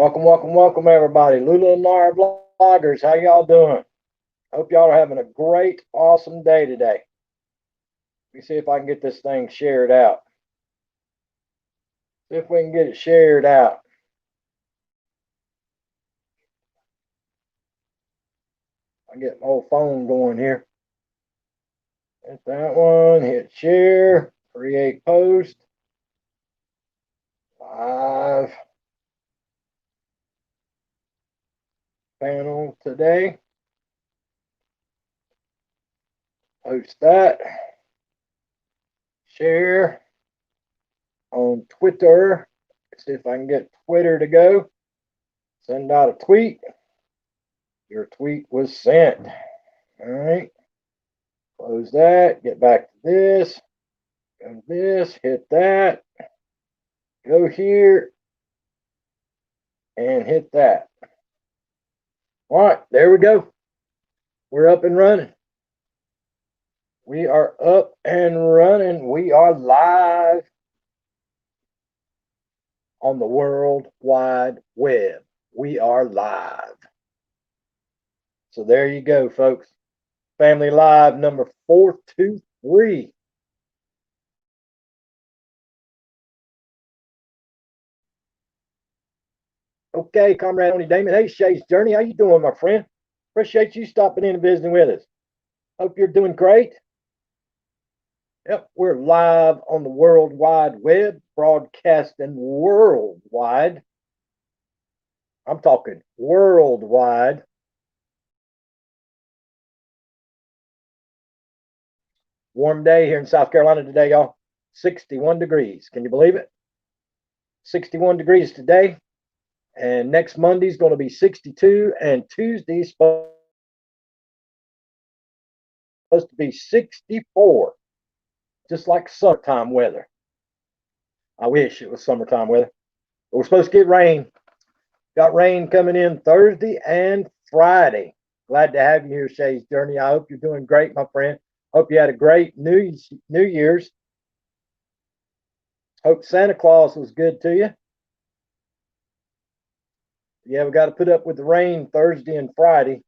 Welcome, everybody. Lula and Nara vloggers, how y'all doing? Hope y'all are having a great, awesome day today. Let me see if I can get this thing shared out. See if we can get it shared out. I get my old phone going here. Hit that one, hit share, create post, live panel today. Post that. Share on Twitter. See if I can get Twitter to go. Send out a tweet. Your tweet was sent. All right. Close that. Get back to this. Go to this. Hit that. Go here. And hit that. All right. There we go. We're up and running. We are up and running. We are live on the World Wide Web. We are live. So there you go, folks. Family Live number 423. Okay, Comrade Tony Damon. Hey, Shay's Journey. How you doing, my friend? Appreciate you stopping in and visiting with us. Hope you're doing great. Yep, we're live on the World Wide Web, broadcasting worldwide. I'm talking worldwide. Warm day here in South Carolina today, y'all. 61 degrees. Can you believe it? 61 degrees today. And next Monday's going to be 62. And Tuesday's supposed to be 64. Just like summertime weather. I wish it was summertime weather. But we're supposed to get rain. Got rain coming in Thursday and Friday. Glad to have you here, Shay's Journey. I hope you're doing great, my friend. Hope you had a great New Year's. Hope Santa Claus was good to you. Yeah, we got to put up with the rain Thursday and Friday.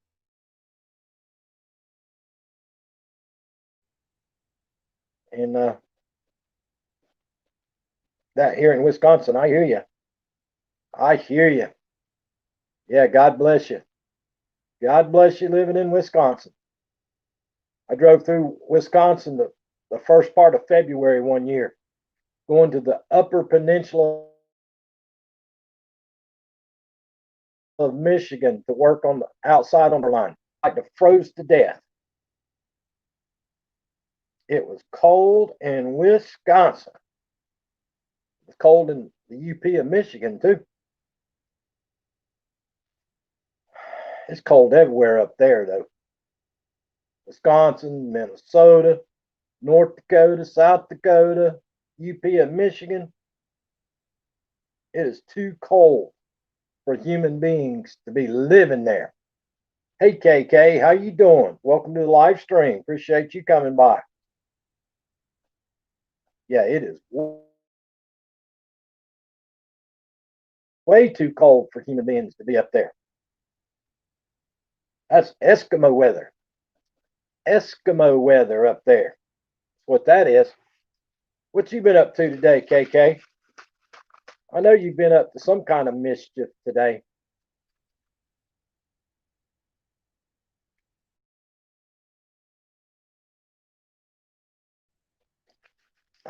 And that here in Wisconsin, I hear you. I hear you. Yeah, God bless you. God bless you living in Wisconsin. I drove through Wisconsin the first part of February one year, going to the upper peninsula of Michigan to work on the outside on the line. Like to froze to death. It was cold in Wisconsin. It was cold in the UP of Michigan too. It's cold everywhere up there though. Wisconsin, Minnesota, North Dakota, South Dakota, UP of Michigan. It is too cold for human beings to be living there. Hey KK, how you doing? Welcome to the live stream. Appreciate you coming by. Yeah, it is way too cold for human beings to be up there. That's Eskimo weather. Eskimo weather up there. That's what that is. What you been up to today, KK? I know you've been up to some kind of mischief today.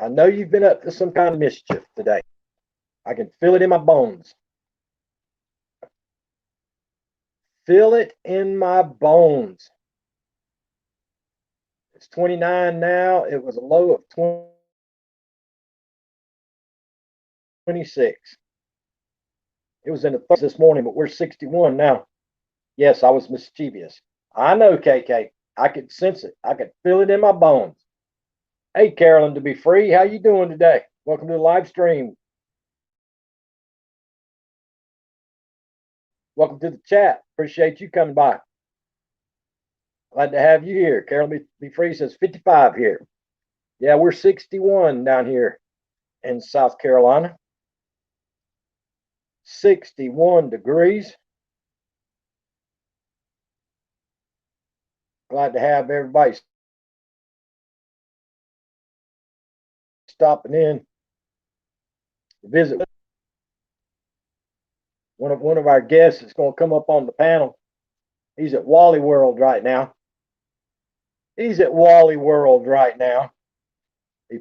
I know you've been up to some kind of mischief today. I can feel it in my bones. Feel it in my bones. It's 29 now. It was a low of 26. It was in the 30s this morning, but we're 61 now. Yes, I was mischievous. I know, KK. I could sense it. I could feel it in my bones. Hey, Carolyn, to be free. How you doing today? Welcome to the live stream. Welcome to the chat. Appreciate you coming by. Glad to have you here. Carolyn Be Free says 55 here. Yeah, we're 61 down here in South Carolina. 61 degrees. Glad to have everybody stopping in to visit. One of our guests is going to come up on the panel. He's at Wally World right now. He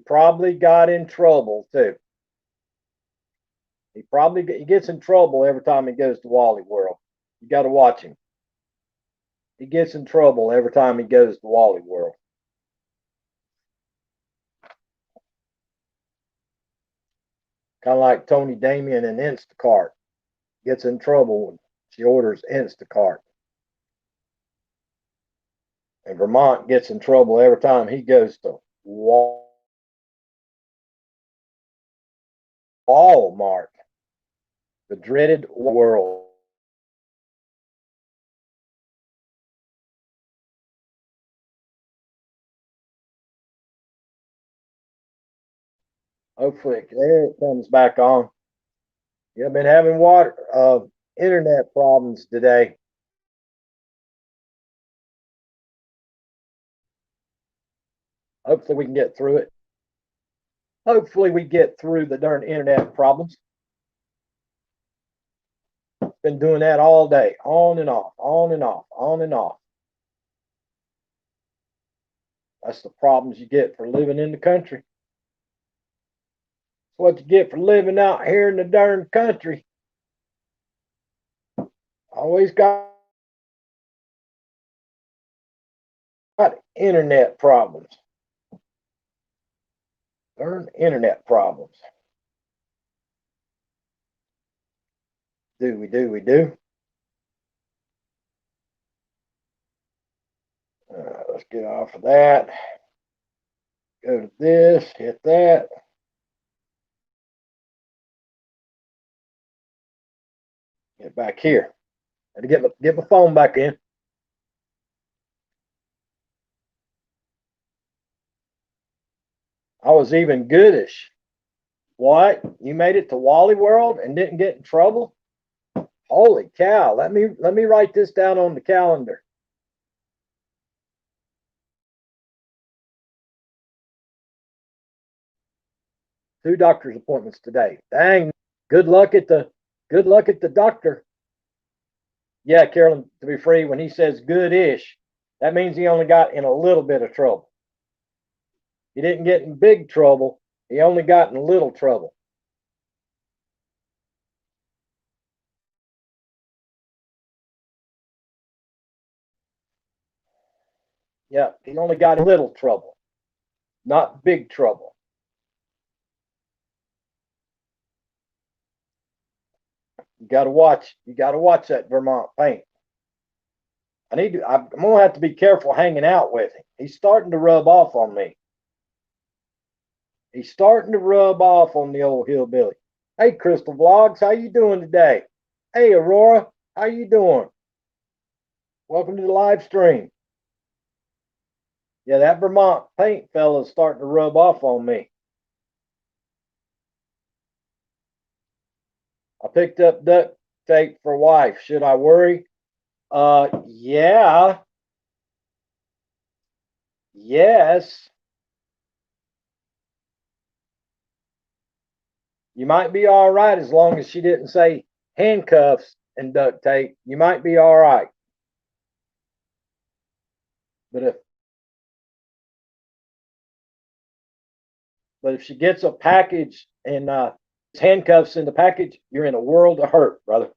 probably got in trouble too. He gets in trouble every time he goes to Wally World. You got to watch him. He gets in trouble every time he goes to Wally World. Kind of like Tony Damien and Instacart. Gets in trouble when she orders Instacart. And Vermont gets in trouble every time he goes to Walmart. The dreaded world. Hopefully, there it comes back on. Yeah, I've been having internet problems today. Hopefully, we can get through it. Hopefully, we get through the darn internet problems. Been doing that all day, on and off, on and off, on and off. That's the problems you get for living in the country. That's what you get for living out here in the darn country. Always got internet problems. Darn internet problems. We do. Let's get off of that. Go to this, hit that. Get back here. Had to get my phone back in. I was even goodish. What? You made it to Wally World and didn't get in trouble? Holy cow. Let me write this down on the calendar. Two doctor's appointments today. Dang. Good luck at the doctor. Yeah, Carolyn, to be free, when he says good-ish, that means he only got in a little bit of trouble. He didn't get in big trouble. He only got in little trouble. Yeah, he only got in little trouble, not big trouble. You got to watch that Vermont paint. I'm gonna have to be careful hanging out with him. He's starting to rub off on me. He's starting to rub off on the old hillbilly. Hey, Crystal Vlogs, how you doing today? Hey, Aurora, how you doing? Welcome to the live stream. Yeah, that Vermont paint fella's starting to rub off on me. I picked up duct tape for wife. Should I worry? Yeah. Yes. You might be all right as long as she didn't say handcuffs and duct tape. You might be all right. But if she gets a package and handcuffs in the package, you're in a world of hurt, brother.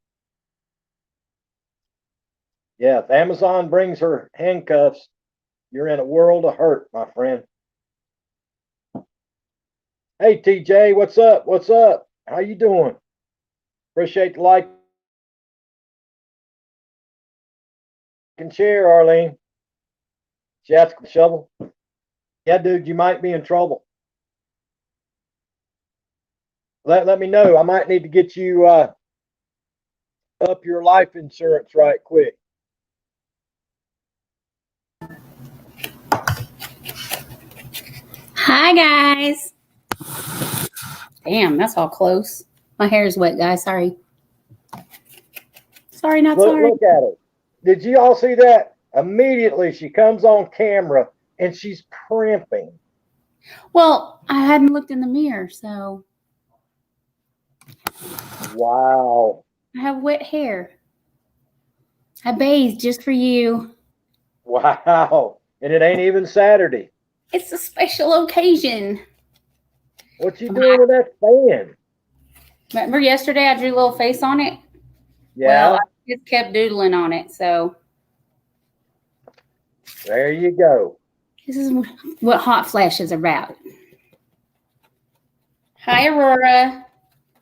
Yeah, if Amazon brings her handcuffs, you're in a world of hurt, my friend. Hey, TJ, what's up? What's up? How you doing? Appreciate the like and share, Arlene. She asked for a shovel. Yeah, dude, you might be in trouble. Let me know. I might need to get you up your life insurance right quick. Hi, guys. Damn, that's all close. My hair is wet, guys. Sorry. Sorry, not sorry. Look at her. Did you all see that? Immediately she comes on camera and she's primping. Well, I hadn't looked in the mirror, so. Wow. I have wet hair. I bathed just for you. Wow. And it ain't even Saturday. It's a special occasion. What you doing with that fan? Remember yesterday I drew a little face on it? Yeah. Well, I just kept doodling on it, so. There you go. This is what hot flash is about. Hi, Aurora.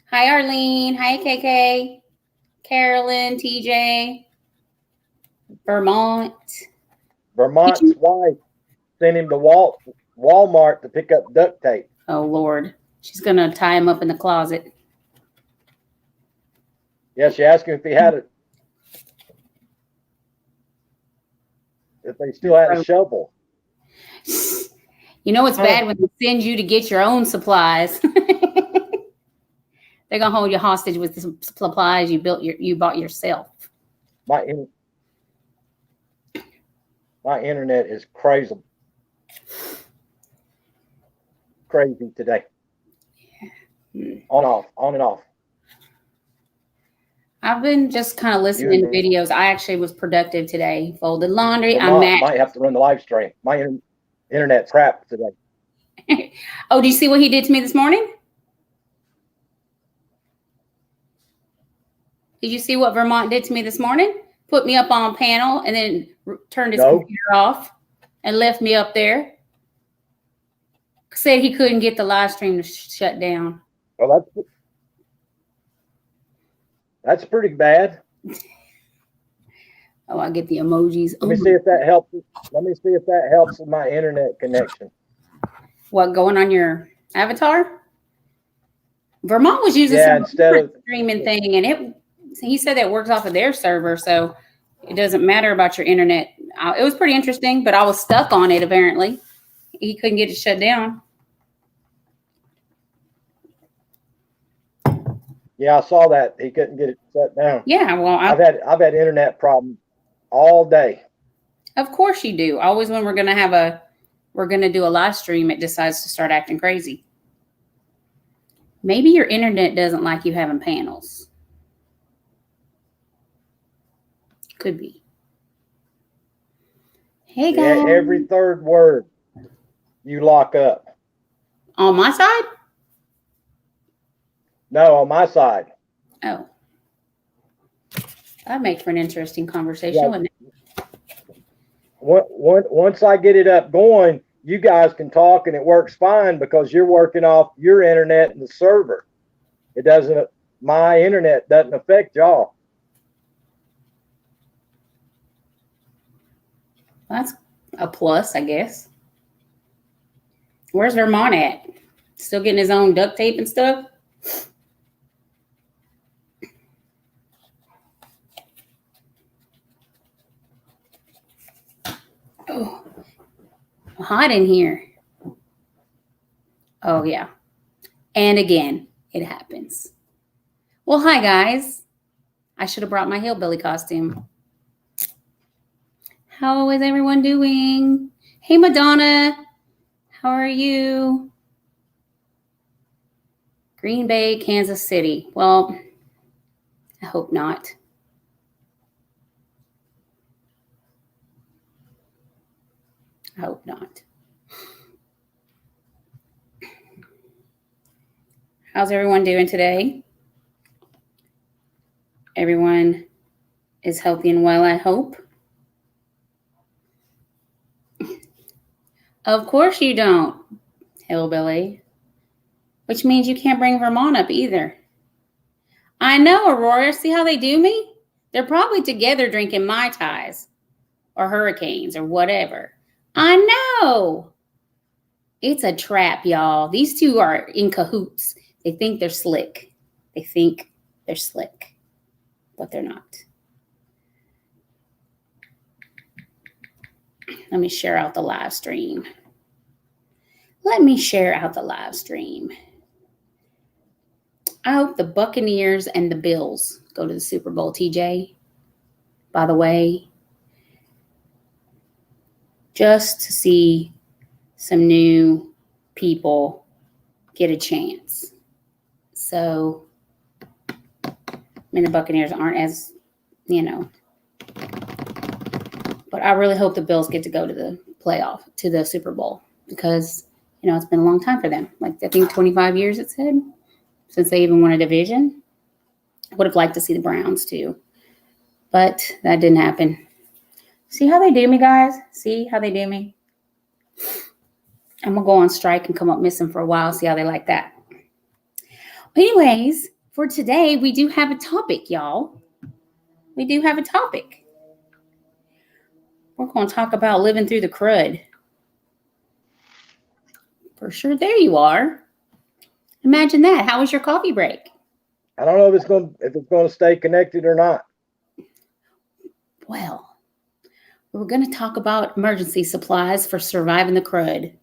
Hi, Arlene. Hi, KK. Carolyn, TJ. Vermont. Vermont's wife sent him to Walmart to pick up duct tape. Oh, Lord. She's going to tie him up in the closet. Yeah, she asked him if he had it. If they still had a shovel. You know it's bad when they send you to get your own supplies. They're going to hold you hostage with the supplies you bought yourself. My internet is crazy today. Yeah. On and off. I've been just kind of listening to videos. I actually was productive today. Folded laundry. I might have to run the live stream. My internet's crap today. Oh, do you see what he did to me this morning? Did you see what Vermont did to me this morning? Put me up on a panel and then turned his computer off and left me up there. Said he couldn't get the live stream to shut down. Well, that's pretty bad. Oh, I get the emojis. Let me see if that helps. Let me see if that helps with my internet connection. What, going on your avatar? Vermont was using some streaming thing, and he said that works off of their server, so it doesn't matter about your internet. It was pretty interesting, but I was stuck on it apparently. He couldn't get it shut down. Yeah, I saw that. He couldn't get it shut down. Yeah, well, I've had internet problems all day. Of course you do. Always when we're gonna do a live stream, it decides to start acting crazy. Maybe your internet doesn't like you having panels. Could be. Hey guys. Yeah, every third word you lock up. On my side? No, on my side. Oh. That'd make for an interesting conversation, wouldn't it? Once I get it up going, you guys can talk and it works fine because you're working off your internet and the server. My internet doesn't affect y'all. That's a plus, I guess. Where's Vermont at? Still getting his own duct tape and stuff? Oh, hot in here. Oh, yeah. And again, it happens. Well, hi, guys. I should have brought my hillbilly costume. How is everyone doing? Hey, Madonna. How are you? Green Bay, Kansas City. Well, I hope not. I hope not. How's everyone doing today? Everyone is healthy and well, I hope. Of course you don't, hillbilly. Which means you can't bring Vermont up either. I know, Aurora. See how they do me? They're probably together drinking Mai Tais or Hurricanes or whatever. I know. It's a trap, y'all. These two are in cahoots. They think they're slick. But they're not. Let me share out the live stream. I hope the Buccaneers and the Bills go to the Super Bowl, TJ. by the way, just to see some new people get a chance. So, I mean, the Buccaneers aren't as, but I really hope the Bills get to go to the playoff, to the Super Bowl, because, it's been a long time for them. Like, I think 25 years, it said, since they even won a division. I would have liked to see the Browns, too. But that didn't happen. See how they do me, guys? See how they do me? I'm going to go on strike and come up missing for a while, see how they like that. Anyways, for today, we do have a topic, y'all. We do have a topic. We're going to talk about living through the crud. For sure, there you are. Imagine that. How was your coffee break? I don't know if it's going to stay connected or not. Well, we're going to talk about emergency supplies for surviving the crud.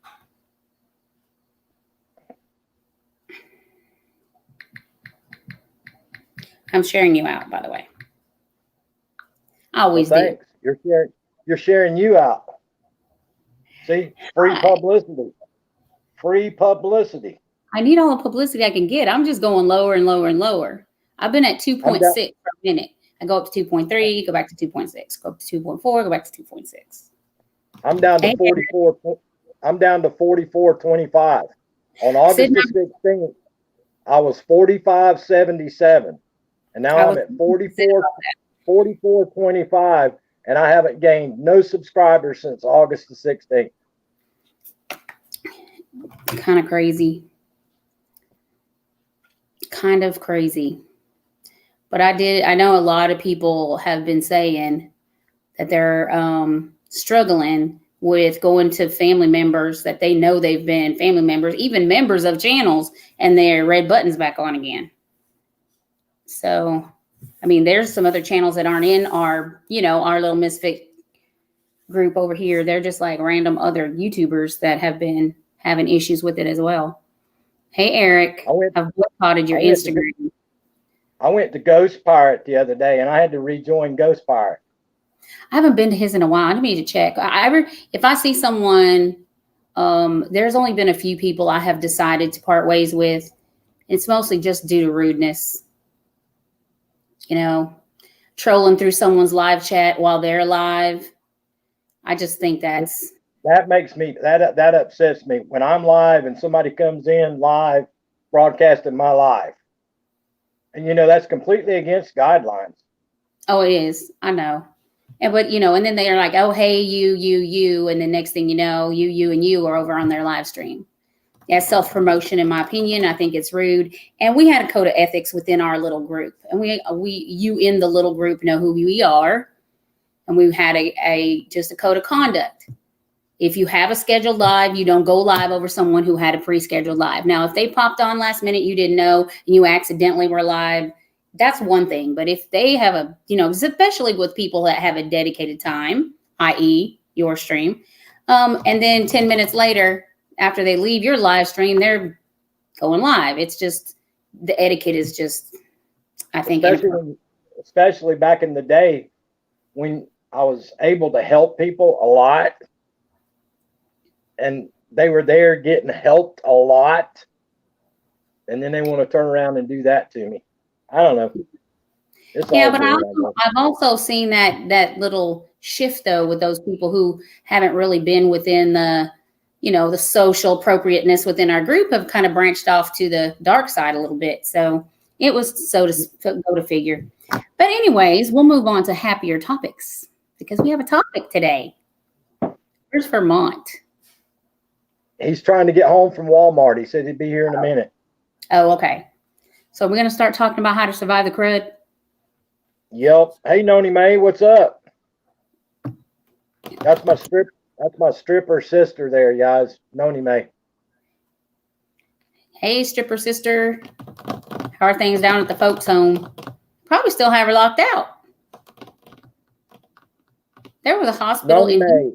I'm sharing you out, by the way. I always do. Thanks. You're sharing you out. See, free publicity. Free publicity. I need all the publicity I can get. I'm just going lower and lower and lower. I've been at 2.6 for a minute. I go up to 2.3, go back to 2.6, go up to 2.4, go back to 2.6. I'm down to 44. I'm down to 44.25. On August the 16th, I was 45.77. And now I'm at 44.25, and I haven't gained no subscribers since August the 16th. Kind of crazy. Kind of crazy. But I know a lot of people have been saying that they're struggling with going to family members that they know they've been family members, even members of channels, and their red buttons back on again. So, I mean, there's some other channels that aren't in our, our little misfit group over here. They're just like random other YouTubers that have been having issues with it as well. Hey, Eric, I've boycotted your Instagram. I went to Ghost Pirate the other day, and I had to rejoin Ghost Pirate. I haven't been to his in a while. I need to check. If I see someone, there's only been a few people I have decided to part ways with. It's mostly just due to rudeness. Trolling through someone's live chat while they're live. I just think that makes me, that upsets me when I'm live and somebody comes in live broadcasting my live. And, that's completely against guidelines. Oh, it is. I know. But, and then they are like, oh, hey, you. And the next thing you know, you, and you are over on their live stream. That's self-promotion, in my opinion. I think it's rude. And we had a code of ethics within our little group. And you in the little group know who we are. And we had just a code of conduct. If you have a scheduled live, you don't go live over someone who had a pre-scheduled live. Now, if they popped on last minute, you didn't know, and you accidentally were live, that's one thing. But if they have especially with people that have a dedicated time, i.e. your stream, and then 10 minutes later, after they leave your live stream, they're going live. It's just, the etiquette is just, I think. Especially back in the day when I was able to help people a lot and they were there getting helped a lot. And then they want to turn around and do that to me. I don't know. But I've also seen that little shift though with those people who haven't really been within the social appropriateness within our group, have kind of branched off to the dark side a little bit. So it was go to figure. But anyways, we'll move on to happier topics because we have a topic today. Where's Vermont? He's trying to get home from Walmart. He said he'd be here in a minute. Oh, okay. So we're going to start talking about how to survive the crud. Yep. Hey, Noni Mae, what's up? That's my stripper sister there, guys. Noni Mae. Hey, stripper sister. How are things down at the folks' home? Probably still have her locked out. There was a hospital Noni Mae.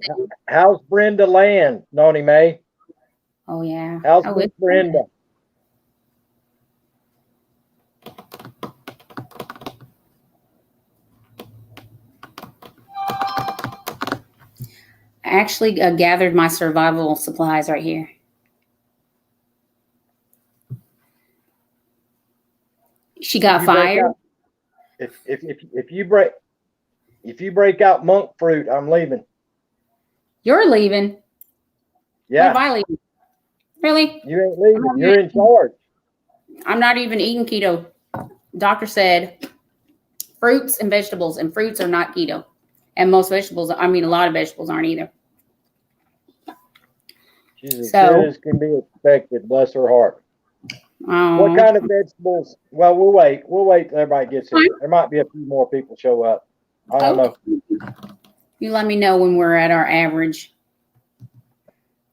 How's Brenda Land, Noni Mae? Oh, yeah. How's Brenda? actually gathered my survival supplies right here. She got fired. If you break out monk fruit, I'm leaving. You're leaving. Yeah. What if I leave? Really? You ain't leaving. You're in charge. I'm not even eating keto. Doctor said fruits and vegetables, and fruits are not keto. And most vegetables, I mean, a lot of vegetables aren't either. She's as good as can be expected. Bless her heart. What kind of vegetables? Well, we'll wait. We'll wait till everybody gets here. There might be a few more people show up. I don't know. You let me know when we're at our average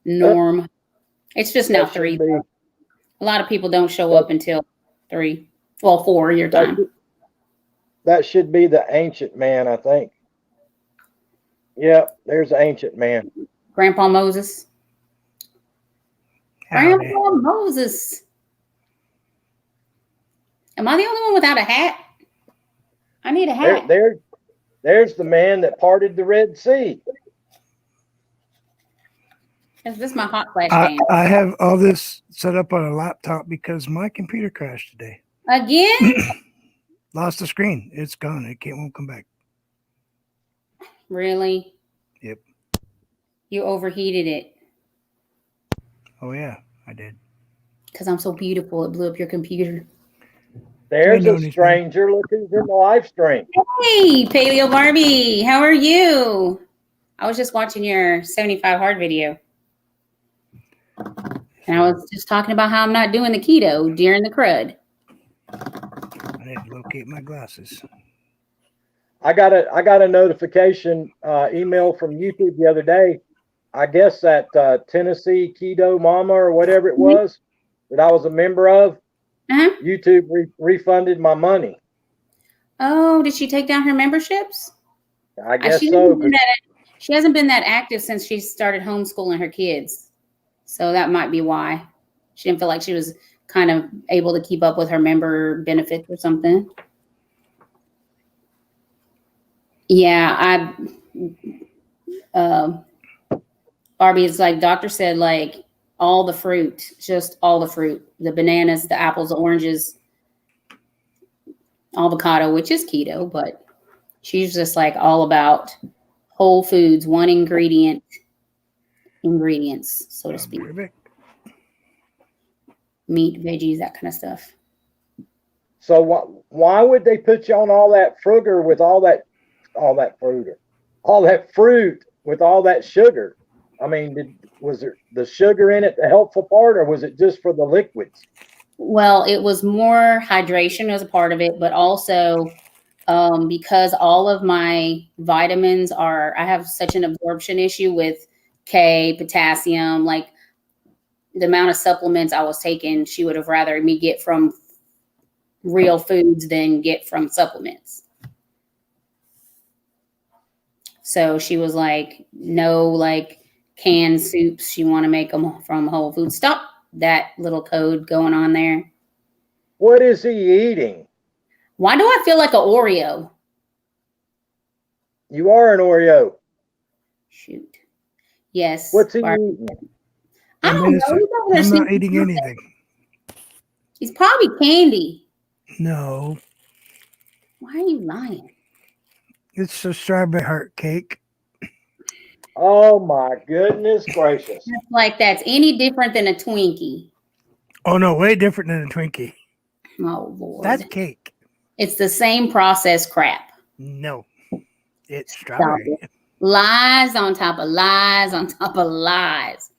norm. It's just now 3. A lot of people don't show up until 3. Well, 4 your time. That should be the ancient man, I think. Yep, there's the ancient man. Grandpa Moses. Grandpa Moses. Am I the only one without a hat? I need a hat. There's the man that parted the Red Sea. Is this my hot flash fan? I have all this set up on a laptop because my computer crashed today. Again? Lost the screen. It's gone. Won't come back. Really? Yep. You overheated it. Oh, yeah, I did. Because I'm so beautiful, it blew up your computer. There's a stranger looking in the live stream. Hey, Paleo Barbie, how are you? I was just watching your 75 hard video. And I was just talking about how I'm not doing the keto during the crud. I need to locate my glasses. I got a notification email from YouTube the other day. I guess that Tennessee Keto Mama or whatever it was that I was a member of. YouTube refunded my money. Oh, did she take down her memberships? I guess so. She hasn't been that active since she started homeschooling her kids. So that might be why. She didn't feel like she was kind of able to keep up with her member benefits or something. Yeah, Barbie, it's like doctor said, like all the fruit, just all the fruit, the bananas, the apples, the oranges, avocado, which is keto, but she's just like all about whole foods, one ingredients, so to speak. Perfect. Meat, veggies, that kind of stuff. So why would they put you on all that fruit with all that fruit with all that sugar? I mean, was there the sugar in it the helpful part, or was it just for the liquids? Well, it was more hydration as a part of it, but also because all of my vitamins I have such an absorption issue with K, potassium, like the amount of supplements I was taking, she would have rather me get from real foods than get from supplements. So she was like, no, like canned soups. She want to make them from Whole Foods. Stop that little code going on there. What is he eating? Why do I feel like an Oreo? You are an Oreo. Shoot. Yes. What's he eating? I don't know. I'm not eating anything. He's probably candy. No. Why are you lying? It's a strawberry heart cake. Oh my goodness gracious. It's like that's any different than a Twinkie. Oh no, way different than a Twinkie. Oh Lord. That's cake. It's the same processed crap. No. It's strawberry. Lies on top of lies on top of lies.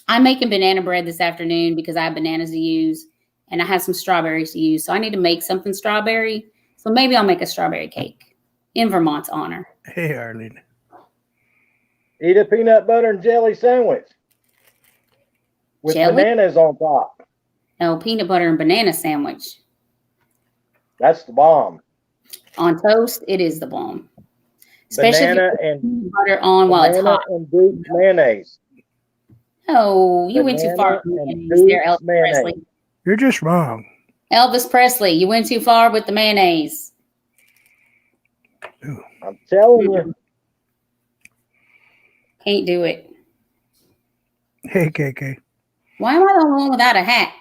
I'm making banana bread this afternoon because I have bananas to use and I have some strawberries to use. So I need to make something strawberry. So maybe I'll make a strawberry cake in Vermont's honor. Hey, Arlene. Eat a peanut butter and jelly sandwich with bananas on top. No, peanut butter and banana sandwich. That's the bomb. On toast, it is the bomb. Especially banana if you and put peanut butter on while it's hot. And Duke's mayonnaise. Oh, you went too far. There, Elvis Presley. You're just wrong. Elvis Presley, you went too far with the mayonnaise. Ooh. I'm telling you. Can't do it. Hey, KK. Why am I the only one without a hat?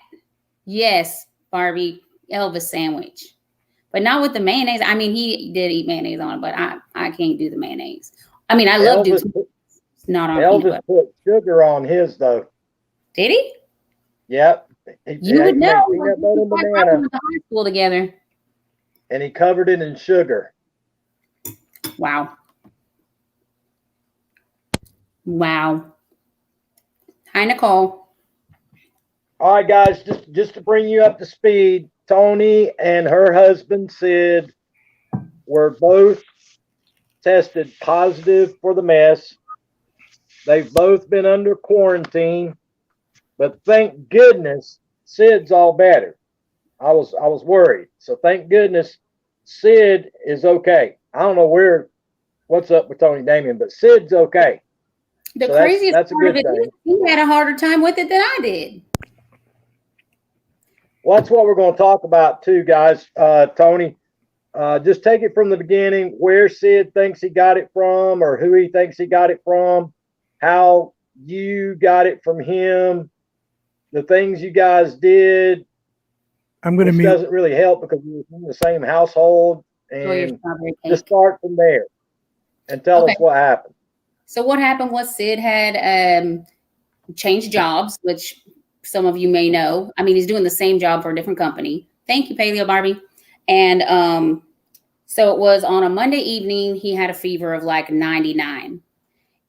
Yes, Barbie, Elvis sandwich. But not with the mayonnaise. I mean, he did eat mayonnaise on it, but I can't do the mayonnaise. I mean, I love Elvis, to. It's not on peanut Elvis butter. put sugar on his though. Did he? Yep. He You would made know. peanut butter and We banana, went to high school together. and he covered it in sugar. Wow. Wow. Hi, Nicole. All right, guys, just to bring you up to speed, Tony and her husband Sid were both tested positive for the mess. They've both been under quarantine, but thank goodness Sid's all better. I was worried, so thank goodness Sid is okay. I don't know what's up with Tony Damien, but Sid's okay. The So craziest that's a part of good it thing. is he had a harder time with it than I did. Well, that's what we're going to talk about too, guys. Tony, just take it from the beginning, where Sid thinks he got it from, or who he thinks he got it from, how you got it from him, the things you guys did. I'm going to Which mute. doesn't really help because we were in the same household, Enjoy your and strawberry cake. just start from there and tell us what happened. So what happened was Sid had changed jobs, which some of you may know. I mean, he's doing the same job for a different company. Thank you, Paleo Barbie. And so it was on a Monday evening. He had a fever of like 99.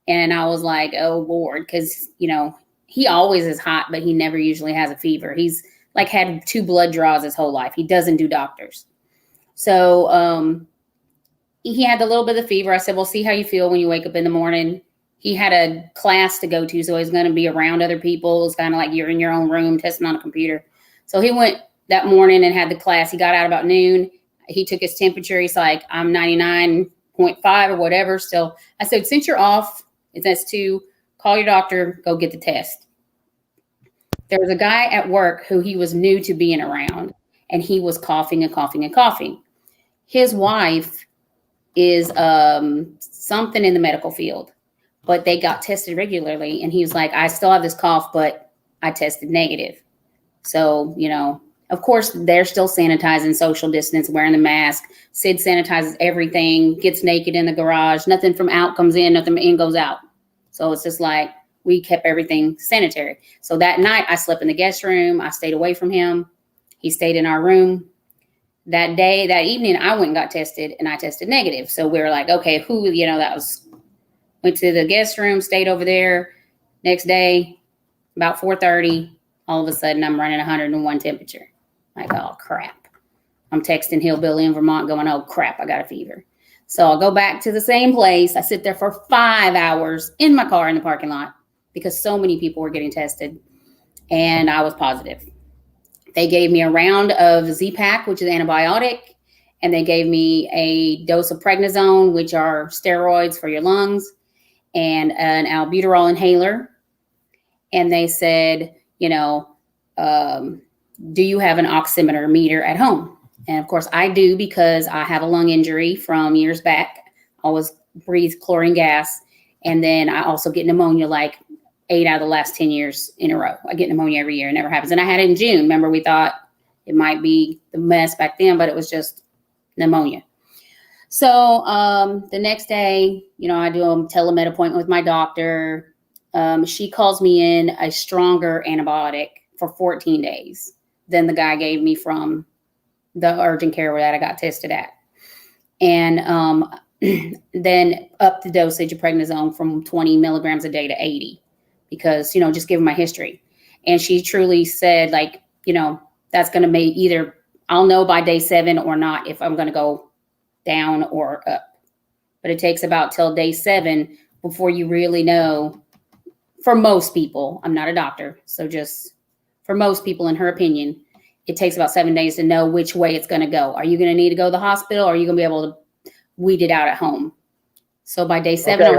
And I was like, oh, Lord, because, you know, he always is hot, but he never usually has a fever. He's like had 2 blood draws his whole life. He doesn't do doctors. So he had a little bit of fever. I said, well, see how you feel when you wake up in the morning. He had a class to go to, so he's going to be around other people. It's kind of like you're in your own room testing on a computer. So he went that morning and had the class. He got out about noon. He took his temperature. He's like, I'm 99.5 or whatever. So I said, since you're off, that's to call your doctor, go get the test. There was a guy at work who he was new to being around, and he was coughing and coughing and coughing. His wife is something in the medical field, but they got tested regularly. And he was like, I still have this cough, but I tested negative. So, you know, of course, they're still sanitizing, social distance, wearing the mask. Sid sanitizes everything, gets naked in the garage. Nothing from out comes in, nothing in goes out. So it's just like we kept everything sanitary. So that night I slept in the guest room. I stayed away from him. He stayed in our room. That day, that evening, I went and got tested, and I tested negative. So we were like, okay, went to the guest room, stayed over there. Next day, about 4:30, all of a sudden, I'm running 101 temperature. Like, oh, crap. I'm texting Hillbilly in Vermont going, oh, crap, I got a fever. So I'll go back to the same place. I sit there for 5 hours in my car in the parking lot because so many people were getting tested, and I was positive. They gave me a round of Z-Pak, which is antibiotic, and they gave me a dose of prednisone, which are steroids for your lungs, and an albuterol inhaler. And they said, you know, do you have an oximeter meter at home? And of course I do, because I have a lung injury from years back. I always breathe chlorine gas. And then I also get pneumonia like 8 out of the last 10 years in a row. I get pneumonia every year. It never happens. And I had it in June. Remember, we thought it might be the mess back then, but it was just pneumonia. So the next day, you know, I do a telemed appointment with my doctor. She calls me in a stronger antibiotic for 14 days than the guy gave me from the urgent care that I got tested at. And then up the dosage of prednisone from 20 milligrams a day to 80. Because, you know, just given my history. And she truly said, like, you know, that's going to make either I'll know by day 7 or not if I'm going to go down or up. But it takes about till day 7 before you really know. For most people, I'm not a doctor, so just for most people, in her opinion, it takes about 7 days to know which way it's going to go. Are you going to need to go to the hospital, or are you going to be able to weed it out at home? So by day 7, okay,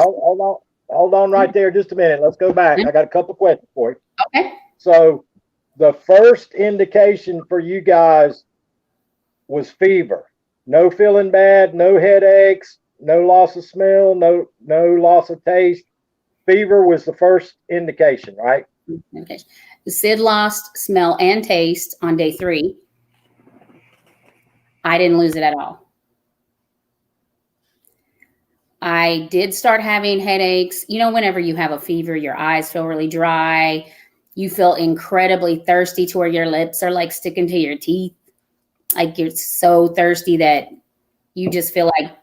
hold on right there just a minute. Let's go back. I got a couple questions for you. Okay. So the first indication for you guys was fever. No feeling bad, no headaches, no loss of smell, no loss of taste. fever was the first indication, right? Okay. Sid lost smell and taste on day 3. I didn't lose it at all. I did start having headaches. You know, whenever you have a fever, your eyes feel really dry. You feel incredibly thirsty to where your lips are like sticking to your teeth. Like you're so thirsty that you just feel like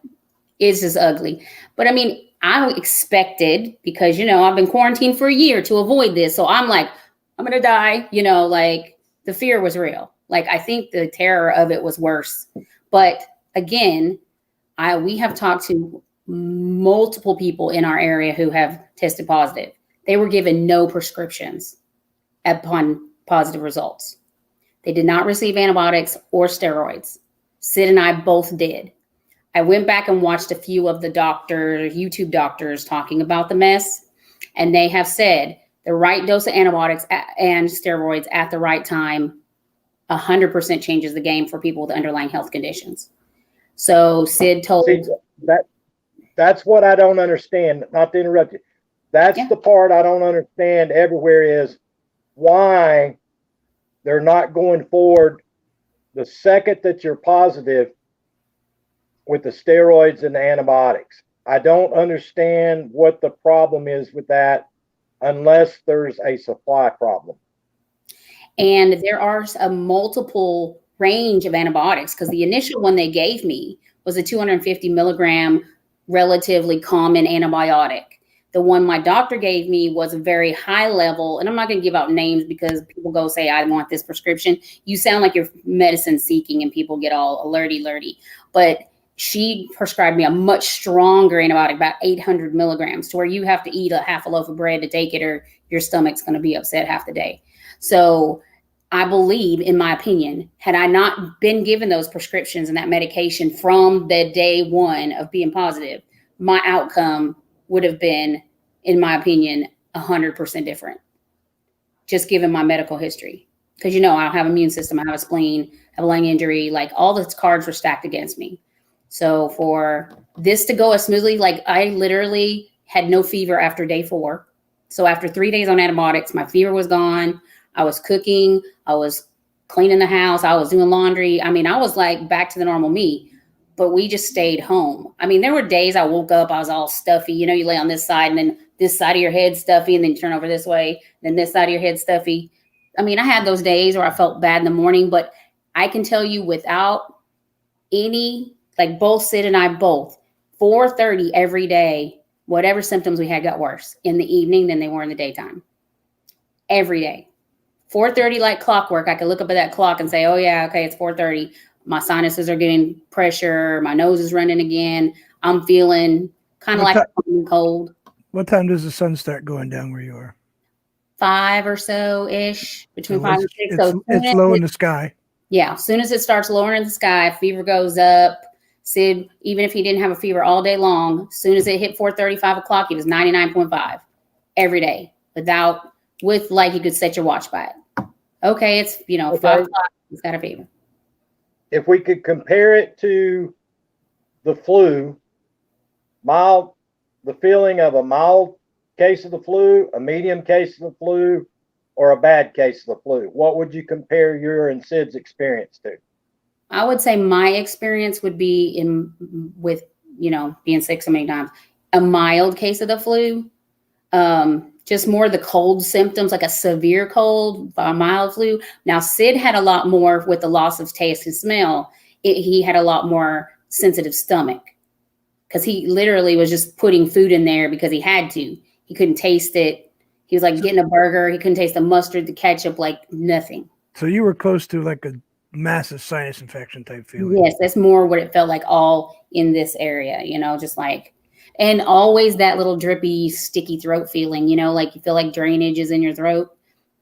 it's just ugly. But I mean, I expected, because, you know, I've been quarantined for a year to avoid this. So I'm like, I'm going to die. You know, like the fear was real. Like, I think the terror of it was worse. But again, we have talked to multiple people in our area who have tested positive. They were given no prescriptions upon positive results. They did not receive antibiotics or steroids. Sid and I both did. I went back and watched a few of the YouTube doctors talking about the mess, and they have said the right dose of antibiotics and steroids at the right time 100% changes the game for people with underlying health conditions. So Sid told... See, that's what I don't understand. Not to interrupt you. That's the part I don't understand everywhere is why they're not going forward the second that you're positive with the steroids and the antibiotics. I don't understand what the problem is with that unless there's a supply problem. And there are a multiple range of antibiotics, because the initial one they gave me was a 250 milligram relatively common antibiotic. The one my doctor gave me was a very high level, and I'm not going to give out names because people go say, I want this prescription. You sound like you're medicine seeking and people get all alerty. But she prescribed me a much stronger antibiotic, about 800 milligrams, to where you have to eat a half a loaf of bread to take it, or your stomach's going to be upset half the day. So I believe, in my opinion, had I not been given those prescriptions and that medication from the day 1 of being positive, my outcome would have been, in my opinion, 100% different, just given my medical history. Because, you know, I don't have an immune system, I have a spleen, I have a lung injury, like all the cards were stacked against me. So for this to go as smoothly, like I literally had no fever after day 4. So after 3 days on antibiotics, my fever was gone. I was cooking, I was cleaning the house, I was doing laundry. I mean, I was like back to the normal me, but we just stayed home. I mean, there were days I woke up, I was all stuffy. You know, you lay on this side and then this side of your head stuffy, and then you turn over this way, then this side of your head stuffy. I mean, I had those days where I felt bad in the morning, but I can tell you without any, like both Sid and I both, 4:30 every day, whatever symptoms we had got worse in the evening than they were in the daytime. Every day. 4:30 like clockwork. I could look up at that clock and say, oh yeah, okay, it's 4:30. My sinuses are getting pressure. My nose is running again. I'm feeling kind of like I'm cold. What time does the sun start going down where you are? 5 or so ish, between 5 and 6. So it's low in the sky. Yeah. As soon as it starts lowering in the sky, fever goes up. Sid, even if he didn't have a fever all day long, as soon as it hit 4:30, 5 o'clock, he was 99.5 every day with like you could set your watch by it. Okay, it's, 5 o'clock, he's got a fever. If we could compare it to the flu, the feeling of a mild case of the flu, a medium case of the flu, or a bad case of the flu, what would you compare your and Sid's experience to? I would say my experience would be with being sick so many times, a mild case of the flu. Just more the cold symptoms, like a severe cold, a mild flu. Now, Sid had a lot more with the loss of taste and smell. He had a lot more sensitive stomach because he literally was just putting food in there because he had to. He couldn't taste it. He was like getting a burger. He couldn't taste the mustard, the ketchup, like nothing. So you were close to like a massive sinus infection type feeling. Yes, that's more what it felt like, all in this area, just like. And always that little drippy, sticky throat feeling, like you feel like drainage is in your throat.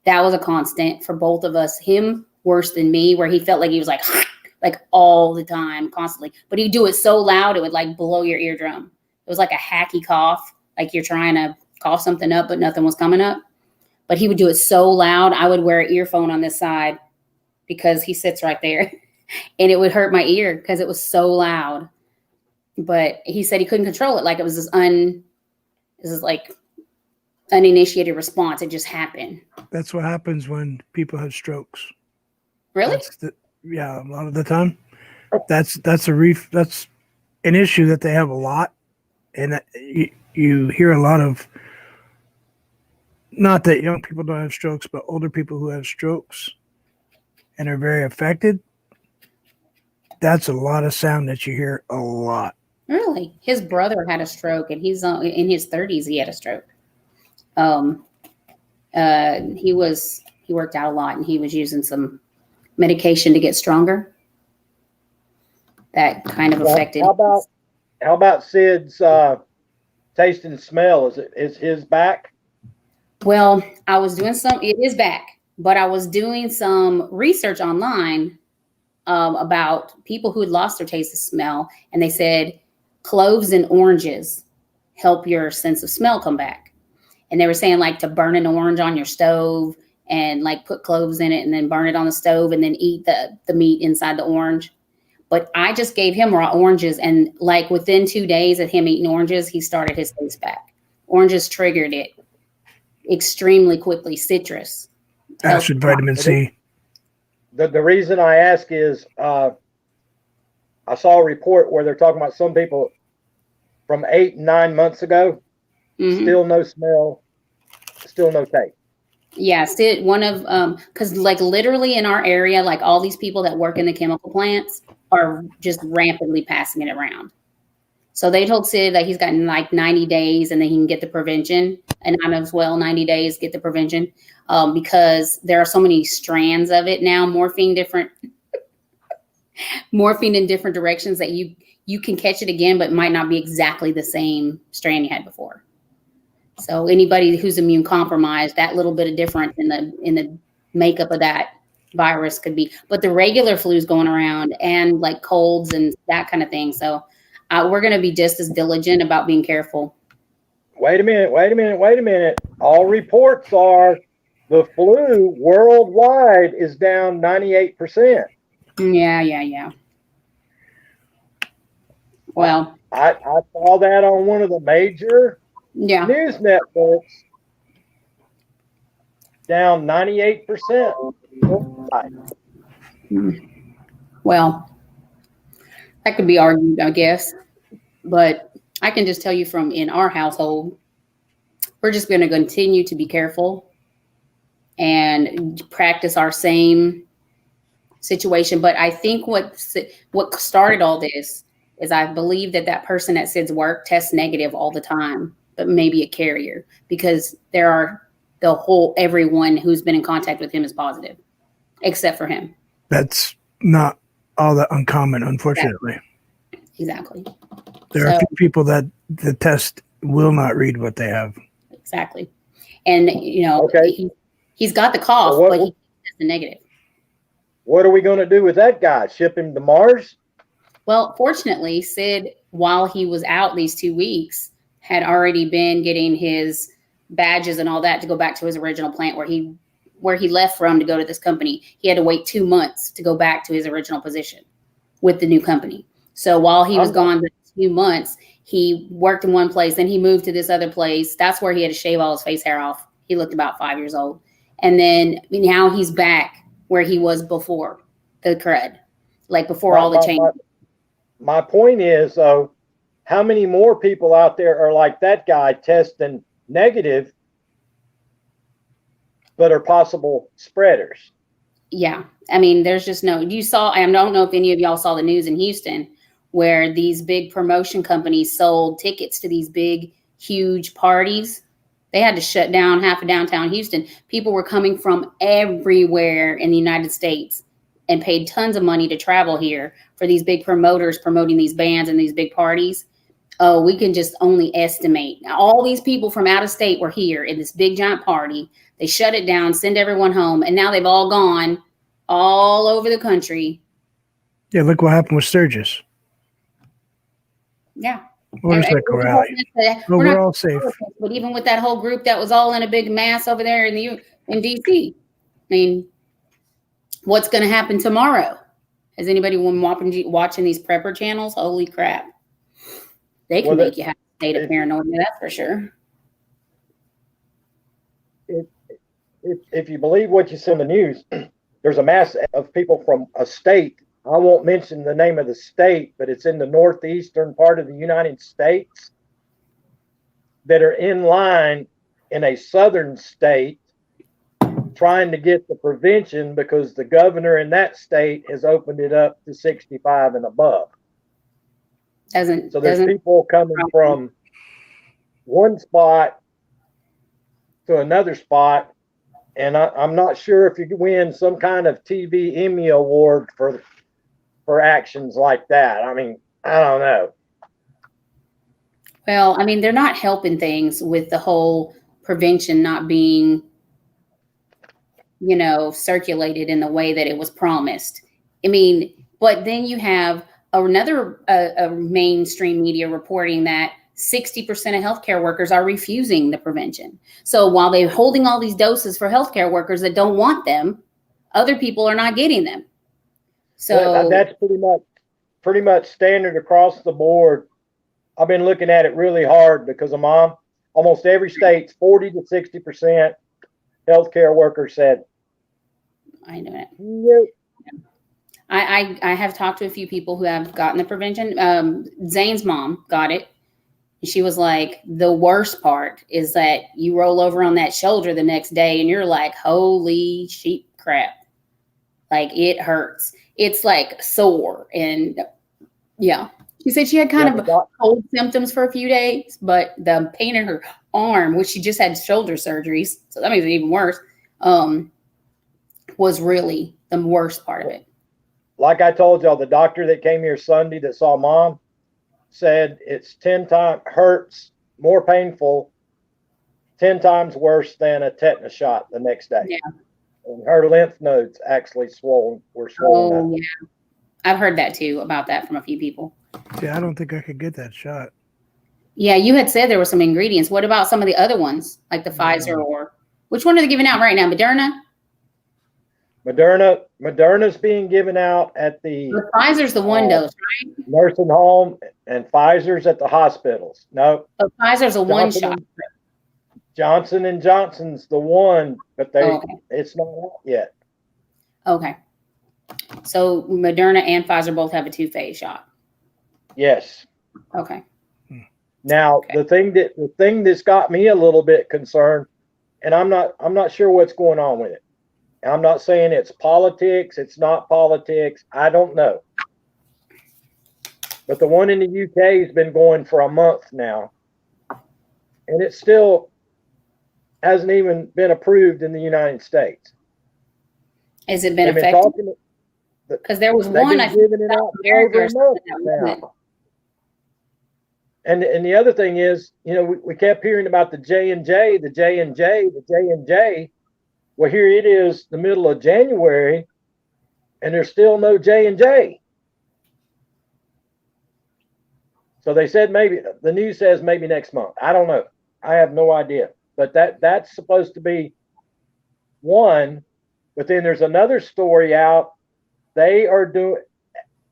That was a constant for both of us. Him worse than me, where he felt like he was like all the time, constantly. But he'd do it so loud, it would like blow your eardrum. It was like a hacky cough, like you're trying to cough something up, but nothing was coming up. But he would do it so loud, I would wear an earphone on this side because he sits right there. And it would hurt my ear because it was so loud. But he said he couldn't control it. Like it was this like uninitiated response. It just happened. That's what happens when people have strokes. Really? A lot of the time. That's an issue that they have a lot, and you hear a lot of, not that young people don't have strokes, but older people who have strokes and are very affected. That's a lot of sound that you hear a lot. Really? His brother had a stroke, and he's in his 30s. He had a stroke. He worked out a lot, and he was using some medication to get stronger. That kind of affected. How about Sid's taste and smell? Is his back? Well, it is back, but I was doing some research online about people who had lost their taste and smell, and they said cloves and oranges help your sense of smell come back. And they were saying like to burn an orange on your stove and like put cloves in it and then burn it on the stove and then eat the meat inside the orange. But I just gave him raw oranges, and like within 2 days of him eating oranges, he started his taste back. Oranges triggered it extremely quickly. Citrus. Acid, vitamin C. The reason I ask is I saw a report where they're talking about some people from 8 and 9 months ago, still no smell, still no taste. Yeah, one of because like literally in our area, like all these people that work in the chemical plants are just rampantly passing it around. So they told Sid that he's gotten like 90 days and then he can get the prevention, and I'm as well 90 days get the prevention because there are so many strands of it now morphing in different directions that you can catch it again, but it might not be exactly the same strand you had before. So anybody who's immune compromised, that little bit of difference in the makeup of that virus could be, but the regular flu is going around and like colds and that kind of thing. So we're going to be just as diligent about being careful. Wait a minute. All reports are the flu worldwide is down 98%. Yeah. Well, I saw that on one of the major news networks, down 98%. Well, that could be argued, I guess, but I can just tell you from in our household, we're just going to continue to be careful and practice our same situation. But I think what started all this is I believe that person at Sid's work tests negative all the time, but maybe a carrier, because everyone who's been in contact with him is positive, except for him. That's not all that uncommon, unfortunately. Exactly. There are a few people that the test will not read what they have. Exactly. And, he's got the cough, but he tested negative. What are we going to do with that guy? Ship him to Mars? Well, fortunately, Sid, while he was out these 2 weeks, had already been getting his badges and all that to go back to his original plant where he left from to go to this company. He had to wait 2 months to go back to his original position with the new company. So while he was gone for 2 months, he worked in one place, then he moved to this other place. That's where he had to shave all his face hair off. He looked about 5 years old. And then now he's back where he was before the crud, like before all the changes. My point is, though, how many more people out there are like that guy testing negative, but are possible spreaders? Yeah. I mean, there's just I don't know if any of y'all saw the news in Houston where these big promotion companies sold tickets to these big, huge parties. They had to shut down half of downtown Houston. People were coming from everywhere in the United States and paid tons of money to travel here for these big promoters promoting these bands and these big parties. Oh, we can just only estimate. Now, all these people from out of state were here in this big giant party. They shut it down, send everyone home, and now they've all gone all over the country. Yeah, look what happened with Sturgis. Yeah. Motorcycle rally. We're all safe. But even with that whole group that was all in a big mass over there in DC, I mean, what's going to happen tomorrow? Has anybody been watching these prepper channels? Holy crap. They can make you have a state of paranoia, that's for sure. if you believe what you see on the news, there's a mass of people from a state. I won't mention the name of the state, but it's in the northeastern part of the United States that are in line in a southern state trying to get the prevention because the governor in that state has opened it up to 65 and above. So there's people coming from one spot to another spot, and I'm not sure if you win some kind of TV Emmy award for actions like that. I mean, I don't know. Well, I mean, they're not helping things with the whole prevention not being, circulated in the way that it was promised. I mean, but then you have another mainstream media reporting that 60% of healthcare workers are refusing the prevention. So while they're holding all these doses for healthcare workers that don't want them, other people are not getting them. So that's pretty much standard across the board. I've been looking at it really hard because of Mom. Almost every state's 40 to 60% healthcare workers said. I know it. Nope. I have talked to a few people who have gotten the prevention. Zane's mom got it. She was like, the worst part is that you roll over on that shoulder the next day and you're like, holy sheep crap. Like, it hurts. It's like sore. And yeah, she said she had kind of cold symptoms for a few days, but the pain in her arm, which she just had shoulder surgeries, so that makes it even worse, was really the worst part of it. Like I told y'all, the doctor that came here Sunday that saw Mom said it's 10 times hurts, more painful, 10 times worse than a tetanus shot the next day. Yeah. And her lymph nodes actually were swollen. Oh, yeah. I've heard that too, about that from a few people. Yeah, I don't think I could get that shot. Yeah, you had said there were some ingredients. What about some of the other ones, like the Pfizer, or which one are they giving out right now? Moderna's being given out at the Pfizer's the one dose, right? Nursing home, and Pfizer's at the hospitals. No, but Pfizer's a one shot. Johnson and Johnson's the one, but it's not out yet. Okay. So Moderna and Pfizer both have a 2-phase shot. Yes. Okay. Now the thing that's got me a little bit concerned, and I'm not sure what's going on with it. I'm not saying it's politics. It's not politics. I don't know. But the one in the UK has been going for a month now, and it still hasn't even been approved in the United States. Has it been effective? Because there was one I think giving it out for over a month now. And the other thing is, we kept hearing about the J&J. Well, here it is, the middle of January, and there's still no J&J. So they said the news says maybe next month. I don't know. I have no idea. But that's supposed to be one. But then there's another story out. They are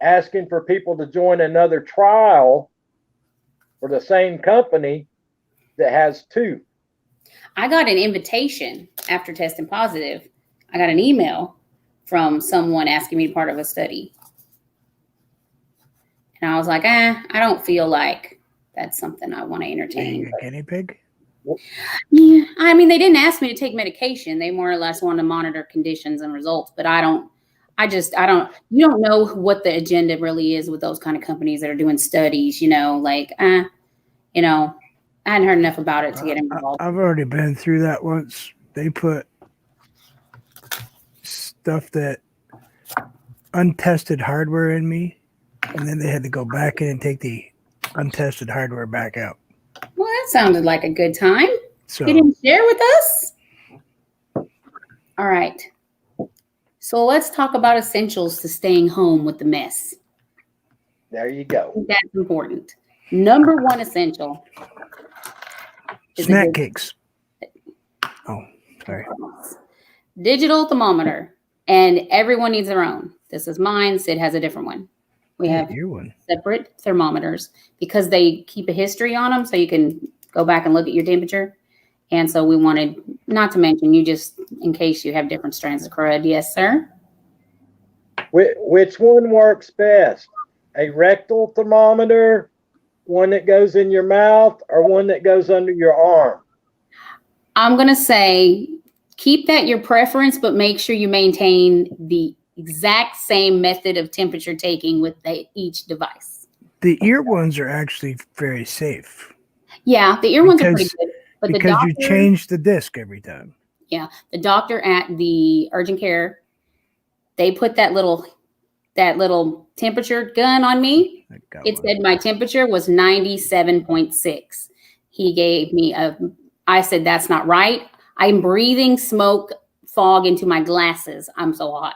asking for people to join another trial for the same company that has 2. I got an invitation after testing positive. I got an email from someone asking me to be part of a study. And I was like, I don't feel like that's something I want to entertain. Being a guinea pig? Yeah. I mean, they didn't ask me to take medication. They more or less want to monitor conditions and results, but you don't know what the agenda really is with those kind of companies that are doing studies, I hadn't heard enough about it to get involved. I've already been through that once. They put stuff that untested hardware in me, and then they had to go back in and take the untested hardware back out. Well, that sounded like a good time. So you didn't share with us? All right. So let's talk about essentials to staying home with the mess. There you go. That's important. Number 1 essential. Snack cakes. Oh, sorry. Digital thermometer. And everyone needs their own. This is mine. Sid has a different one. We have separate thermometers because they keep a history on them so you can go back and look at your temperature. And so we wanted, not to mention, you just, in case you have different strands of crud. Yes, sir. Which one works best? A rectal thermometer, one that goes in your mouth, or one that goes under your arm? I'm going to say keep that your preference, but make sure you maintain the exact same method of temperature taking with each device. The ear ones are actually very safe. Yeah, the ear ones are pretty good. But because the doctor, you change the disc every time. Yeah, the doctor at the urgent care, they put that little temperature gun on me. It said my temperature was 97.6. He gave me I said, that's not right. I'm breathing smoke fog into my glasses. I'm so hot.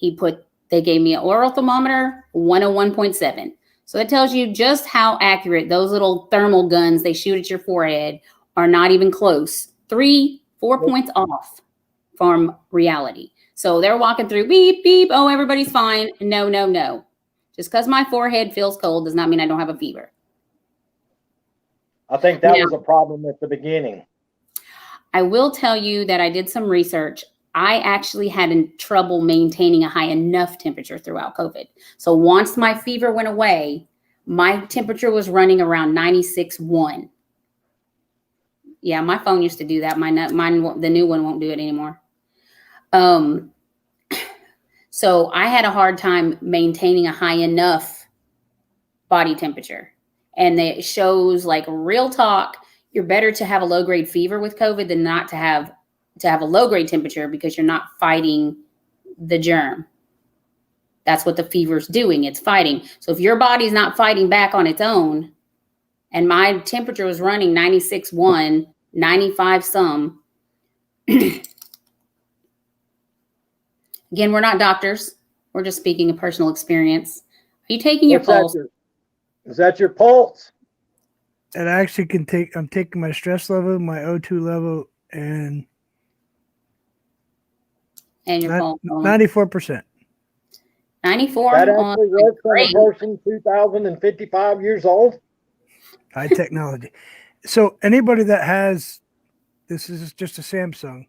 They gave me an oral thermometer, 101.7. So that tells you just how accurate those little thermal guns they shoot at your forehead are not even close. 3-4 points off from reality. So they're walking through, beep, beep. Oh, everybody's fine. No, no, no. Just because my forehead feels cold does not mean I don't have a fever. I think that was a problem at the beginning. I will tell you that I did some research. I actually had trouble maintaining a high enough temperature throughout COVID. So once my fever went away, my temperature was running around 96.1. Yeah, my phone used to do that. Mine, the new one won't do it anymore. So I had a hard time maintaining a high enough body temperature. And it shows, like, real talk, you're better to have a low-grade fever with COVID than not to have a low-grade temperature, because you're not fighting the germ. That's what the fever's doing. It's fighting. So if your body's not fighting back on its own, and my temperature was running 96.1, 95 some. Again, we're not doctors. We're just speaking of personal experience. Are you taking your pulse? Is that your pulse? It actually can take, I'm taking my stress level, my O2 level, and your pulse. 94%. 94. That actually works on a person 2,055 years old. High technology. So anybody that has, this is just a Samsung.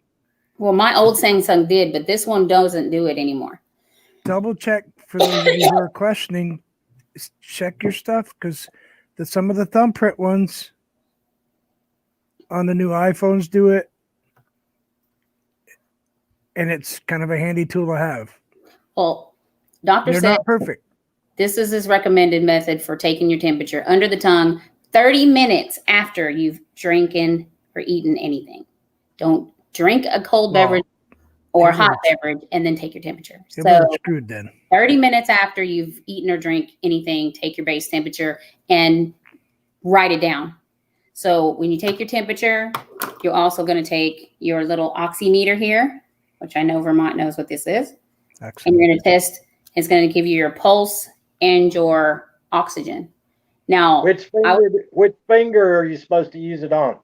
Well, my old Samsung did, but this one doesn't do it anymore. Double check for those of you who are questioning. Check your stuff, because some of the thumbprint ones on the new iPhones do it, and it's kind of a handy tool to have. Well, doctor They're said not perfect. This is his recommended method for taking your temperature under the tongue 30 minutes after you've drinking or eaten anything. Don't drink a cold beverage or hot beverage and then take your temperature. So screwed then. 30 minutes after you've eaten or drink anything, take your base temperature and write it down. So when you take your temperature, you're also going to take your little oximeter here, which I know Vermont knows what this is. Excellent. And you're going to test. It's going to give you your pulse and your oxygen. Now, which finger are you supposed to use it on?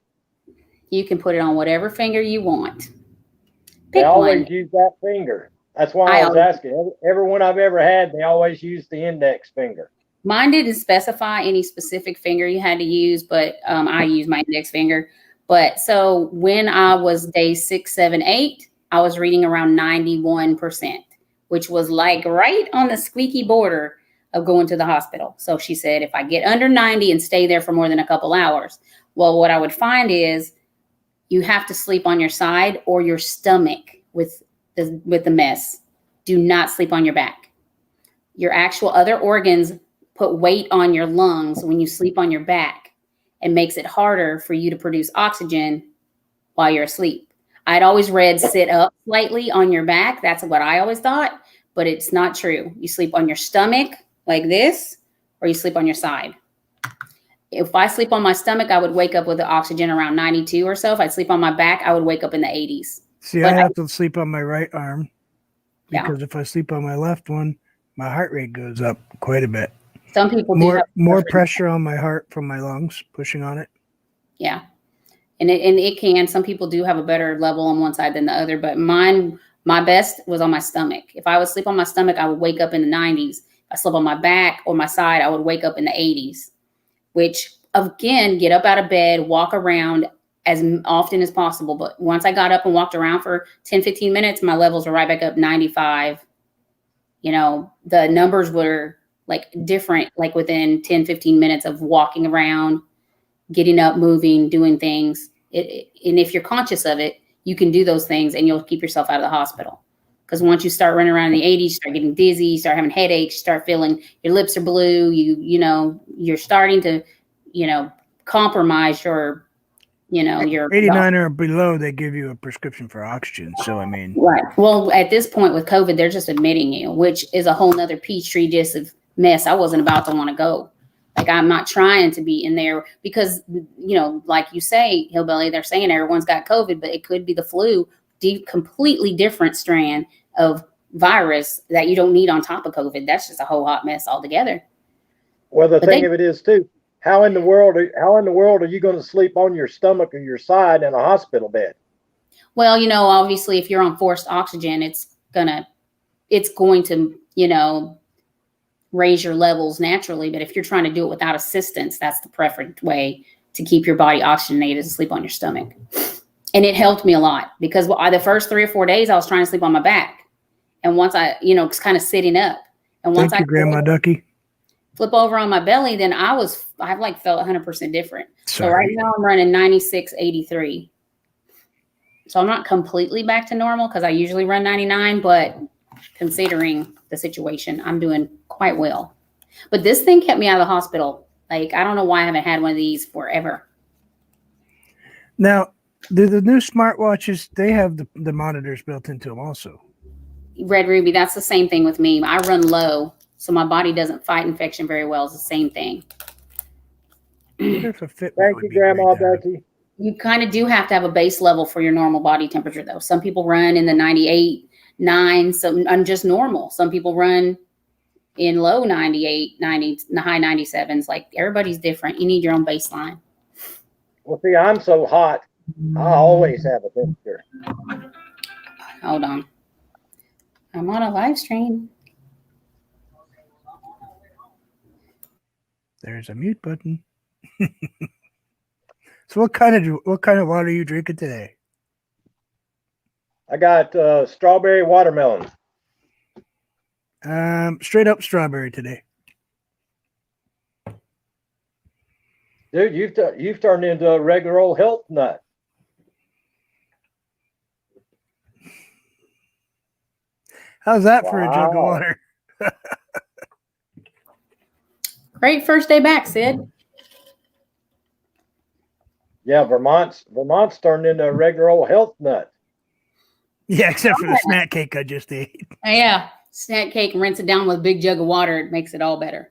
You can put it on whatever finger you want. They always use that finger. That's why I was asking. Everyone I've ever had, they always use the index finger. Mine didn't specify any specific finger you had to use, but I use my index finger. But so when I was day 6, 7, 8, I was reading around 91%, which was like right on the squeaky border of going to the hospital. So she said, if I get under 90 and stay there for more than a couple hours, well, what I would find is you have to sleep on your side or your stomach with the mess. Do not sleep on your back. Your actual other organs put weight on your lungs when you sleep on your back and makes it harder for you to produce oxygen while you're asleep. I'd always read sit up slightly on your back. That's what I always thought, but it's not true. You sleep on your stomach like this, or you sleep on your side. If I sleep on my stomach, I would wake up with the oxygen around 92 or so. If I sleep on my back, I would wake up in the 80s. See, I have to sleep on my right arm because if I sleep on my left one, my heart rate goes up quite a bit. Some people more pressure on my heart from my lungs pushing on it. Yeah. And it can. Some people do have a better level on one side than the other, but my best was on my stomach. If I would sleep on my stomach, I would wake up in the 90s. If I sleep on my back or my side, I would wake up in the 80s, which again, get up out of bed, walk around as often as possible. But once I got up and walked around for 10, 15 minutes, my levels were right back up 95. You know, the numbers were like different, like within 10, 15 minutes of walking around, getting up, moving, doing things. And if you're conscious of it, you can do those things and you'll keep yourself out of the hospital. Because once you start running around in the 80s, you start getting dizzy, you start having headaches, you start feeling your lips are blue, you're starting to, compromise your, your 89 or below, they give you a prescription for oxygen. So, I mean, right. Well, at this point with COVID, they're just admitting you, which is a whole nother Peachtree just of mess. I wasn't about to want to go. Like, I'm not trying to be in there because, like you say, Hillbilly, they're saying everyone's got COVID, but it could be the flu, completely different strand of virus that you don't need on top of COVID. That's just a whole hot mess altogether. Well, the thing of it is too, how in the world are you going to sleep on your stomach or your side in a hospital bed? Well, obviously if you're on forced oxygen, it's going to, raise your levels naturally. But if you're trying to do it without assistance, that's the preferred way to keep your body oxygenated, to sleep on your stomach. And it helped me a lot because the first 3 or 4 days I was trying to sleep on my back. And once I, kind of sitting up. And once Thank you, Grandma Ducky. Flip over on my belly, then I've felt 100% different. Sorry. So right now I'm running 96.83. So I'm not completely back to normal because I usually run 99, but considering the situation, I'm doing quite well. But this thing kept me out of the hospital. Like, I don't know why I haven't had one of these forever. Now, the new smartwatches, they have the monitors built into them also. Red Ruby, that's the same thing with me. I run low, so my body doesn't fight infection very well. It's the same thing. Thank you, Grandma Becky. You kind of do have to have a base level for your normal body temperature, though. Some people run in the 98, 9, some just normal. Some people run in low 98, 90, the high 97s. Like, everybody's different. You need your own baseline. Well, see, I'm so hot. I always have a temperature. Hold on. I'm on a live stream. There's a mute button. So what kind of water are you drinking today? I got strawberry watermelon. Straight up strawberry today. Dude, you've turned into a regular old health nut. How's that for a jug of water? Great first day back, Sid. Yeah, Vermont's turned into a regular old health nut. Yeah, except for the snack cake I just ate. Yeah, snack cake and rinse it down with a big jug of water. It makes it all better.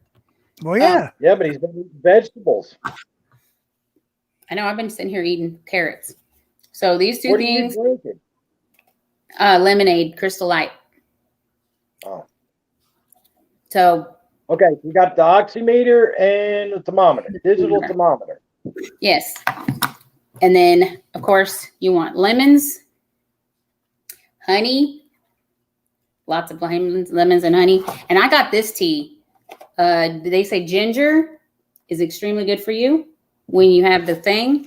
Well, yeah. Yeah, but he's been eating vegetables. I know. I've been sitting here eating carrots. So these two things. What are you drinking? Lemonade, Crystal Light. Oh. So. Okay, you got the oximeter and the thermometer, digital thermometer. Yes. And then, of course, you want lemons, honey, lots of lemons and honey. And I got this tea. They say ginger is extremely good for you when you have the thing.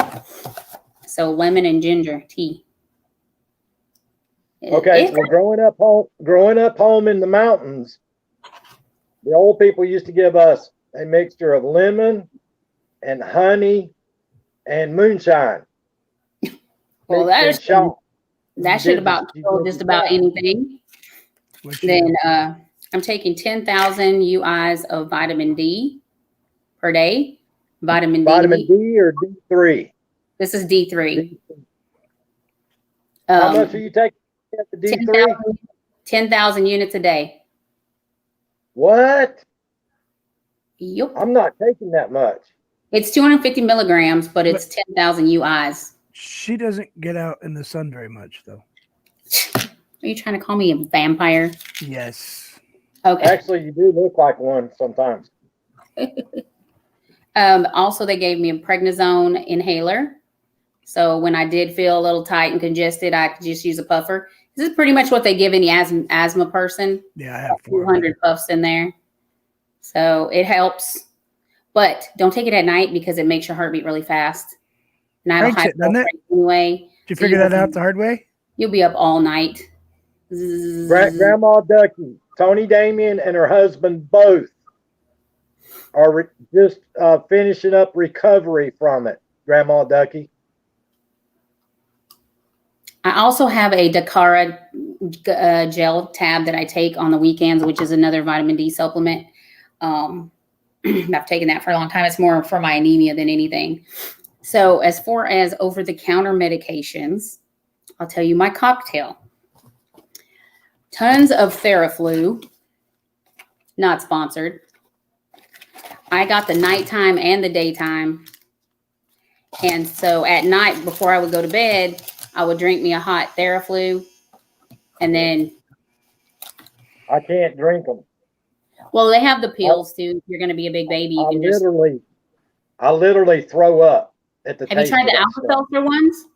So lemon and ginger tea. Okay, well, growing up home in the mountains, the old people used to give us a mixture of lemon and honey and moonshine. Well, that should about kill just about anything. Then I'm taking 10,000 UIs of vitamin D per day. Vitamin D or D3? This is D3. How much are you taking the D3? 10,000 units a day. What? Yep. I'm not taking that much. It's 250 milligrams, but it's 10,000 UIs. She doesn't get out in the sun very much, though. Are you trying to call me a vampire? Yes. Okay. Actually, you do look like one sometimes. Also, they gave me a prednisone inhaler. So when I did feel a little tight and congested, I could just use a puffer. This is pretty much what they give any asthma person. Yeah, I have 200 puffs in there. So it helps. But don't take it at night because it makes your heart beat really fast. And I have a Cranks high it, doesn't pulse it? rate anyway. Did you So figure that out the hard way? You'll be up all night. Grandma Ducky, Tony Damien and her husband both are just finishing up recovery from it. Grandma Ducky. I also have a Dakara gel tab that I take on the weekends, which is another vitamin D supplement. I've taken that for a long time. It's more for my anemia than anything. So as far as over-the-counter medications, I'll tell you my cocktail. Tons of Theraflu, not sponsored. I got the nighttime and the daytime. And so at night, before I would go to bed, I would drink me a hot Theraflu. And then... I can't drink them. Well, they have the pills too. If you're going to be a big baby, you can just... I literally throw up at the Have you taste tried of the that Alka-Seltzer ones?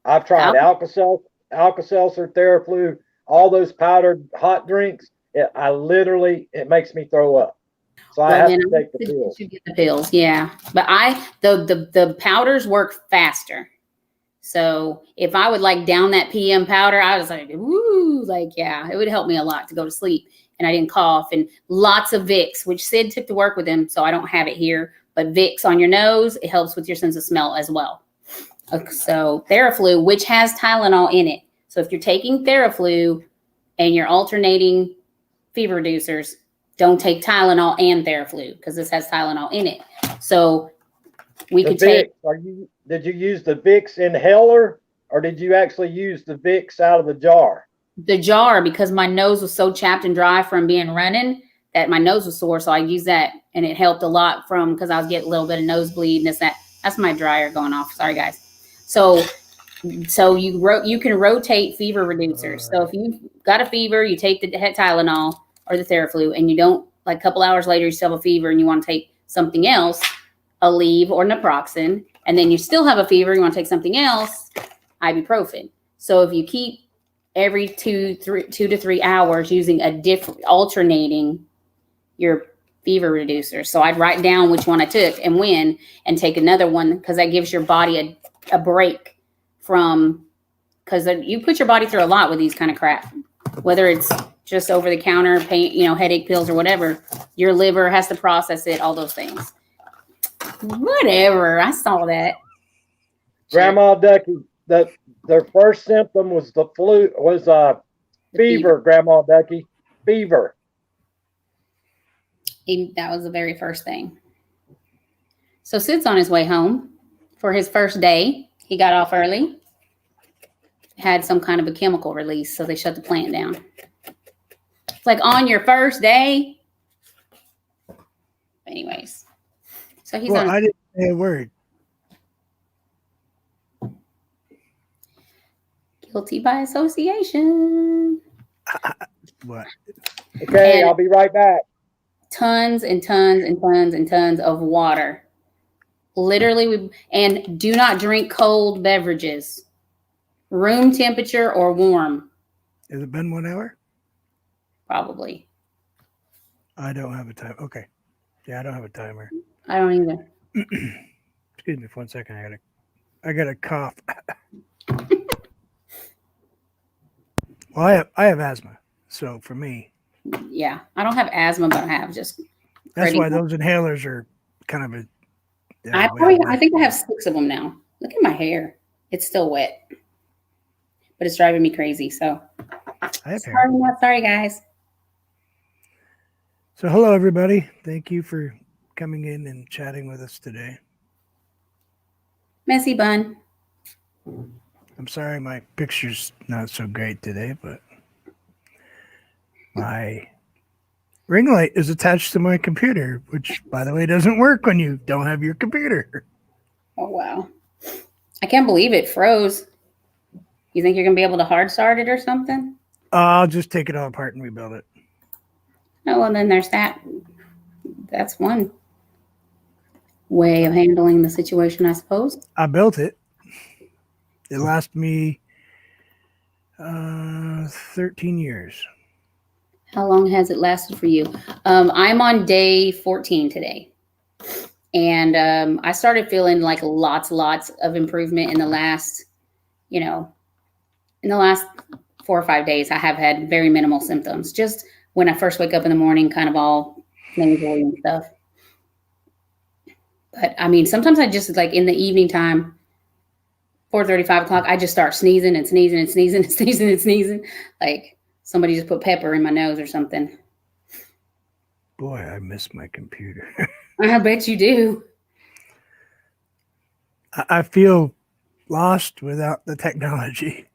I've tried Alka-Seltzer, Theraflu, all those powdered hot drinks. It makes me throw up. So I have to take the pills. You get the pills, yeah. But the powders work faster. So if I would like down that PM powder, I was like, woo, like, yeah, it would help me a lot to go to sleep. And I didn't cough. And lots of Vicks, which Sid took to work with him, so I don't have it here. But Vicks on your nose, it helps with your sense of smell as well. So Theraflu, which has Tylenol in it. So if you're taking Theraflu and you're alternating fever reducers, don't take Tylenol and Theraflu because this has Tylenol in it. So we could take... Did you use the Vicks inhaler or did you actually use the Vicks out of the jar? The jar, because my nose was so chapped and dry from being running that my nose was sore. So I used that and it helped a lot from because I was getting a little bit of nosebleed and that's my dryer going off. Sorry, guys. So you can rotate fever reducers. So if you've got a fever, you take the Tylenol or the Theraflu and you don't, like a couple hours later, you still have a fever and you want to take something else, Aleve or naproxen, and then you still have a fever, you want to take something else, ibuprofen. So if you keep every 2 to 3 hours using a different, alternating your fever reducer. So I'd write down which one I took and when, and take another one because that gives your body a break from, because you put your body through a lot with these kind of crap, whether it's just over the counter pain, headache pills or whatever. Your liver has to process it, all those things. Whatever. I saw that. Grandma Ducky, their first symptom was the flu, fever, Grandma Ducky, fever. That was the very first thing. So Sid's on his way home for his first day. He got off early. Had some kind of a chemical release, so they shut the plant down. It's like on your first day. Anyways. So he's on. I didn't say a word. Guilty by association. What? Okay, I'll be right back. Tons and tons and tons and tons of water. Literally, and do not drink cold beverages. Room temperature or warm. Has it been 1 hour? Probably. I don't have a time. Okay. Yeah, I don't have a timer. I don't either. Excuse me for 1 second. I got a cough. Well, I have asthma, so for me, yeah, I don't have asthma, but I have just. That's why those inhalers are kind of a. I think I have 6 of them now. Look at my hair; it's still wet, but it's driving me crazy. So, sorry, guys. So, hello, everybody. Thank you for coming in and chatting with us today. Messy bun. I'm sorry my picture's not so great today, but my ring light is attached to my computer, which, by the way, doesn't work when you don't have your computer. Oh, wow. I can't believe it froze. You think you're going to be able to hard start it or something? I'll just take it all apart and rebuild it. Oh, well, then there's that. That's one way of handling the situation, I suppose. I built it. It lasted me 13 years. How long has it lasted for you? I'm on day 14 today. And I started feeling like lots of improvement in the last, in the last 4 or 5 days. I have had very minimal symptoms. Just when I first wake up in the morning, kind of all nasally and stuff. But I mean, sometimes I just like in the evening time, 4:30, 5 o'clock, I just start sneezing and sneezing and sneezing and sneezing and sneezing. Like somebody just put pepper in my nose or something. Boy, I miss my computer. I bet you do. I feel lost without the technology.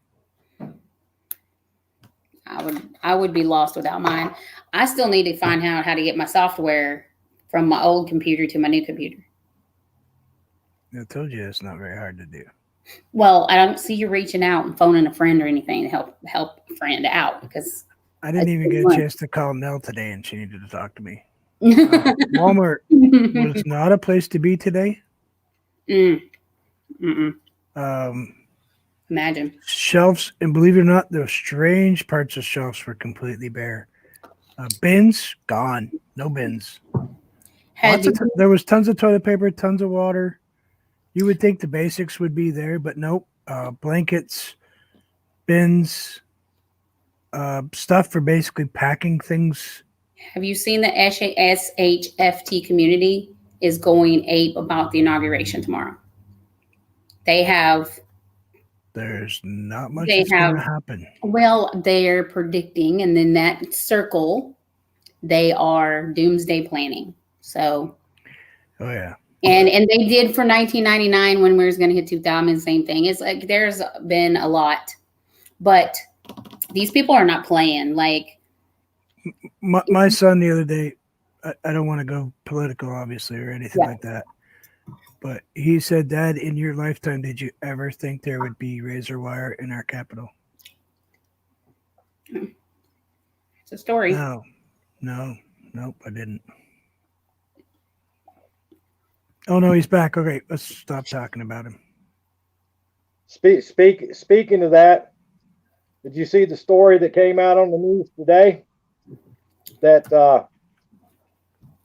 I would be lost without mine. I still need to find out how to get my software from my old computer to my new computer. I told you it's not very hard to do. Well, I don't see you reaching out and phoning a friend or anything to help a friend out because I didn't even get a chance to call Nell today, and she needed to talk to me. Walmart was not a place to be today. Imagine. Shelves, and believe it or not, those strange parts of shelves were completely bare. Bins, gone. No bins. There was tons of toilet paper, tons of water. You would think the basics would be there, but nope. Blankets, bins, stuff for basically packing things. Have you seen the SHFT community is going ape about the inauguration tomorrow? There's not much that's going to happen. Well, they're predicting, and then that circle, they are doomsday planning. So. Oh, yeah. And they did for 1999 when we was going to hit 2000, same thing. It's like there's been a lot. But these people are not playing. Like my son the other day, I don't want to go political, obviously, or anything like that. But he said, Dad, in your lifetime, did you ever think there would be razor wire in our capital? It's a story. Nope, I didn't. Oh, no, he's back. Okay, let's stop talking about him. Speaking of that, did you see the story that came out on the news today? That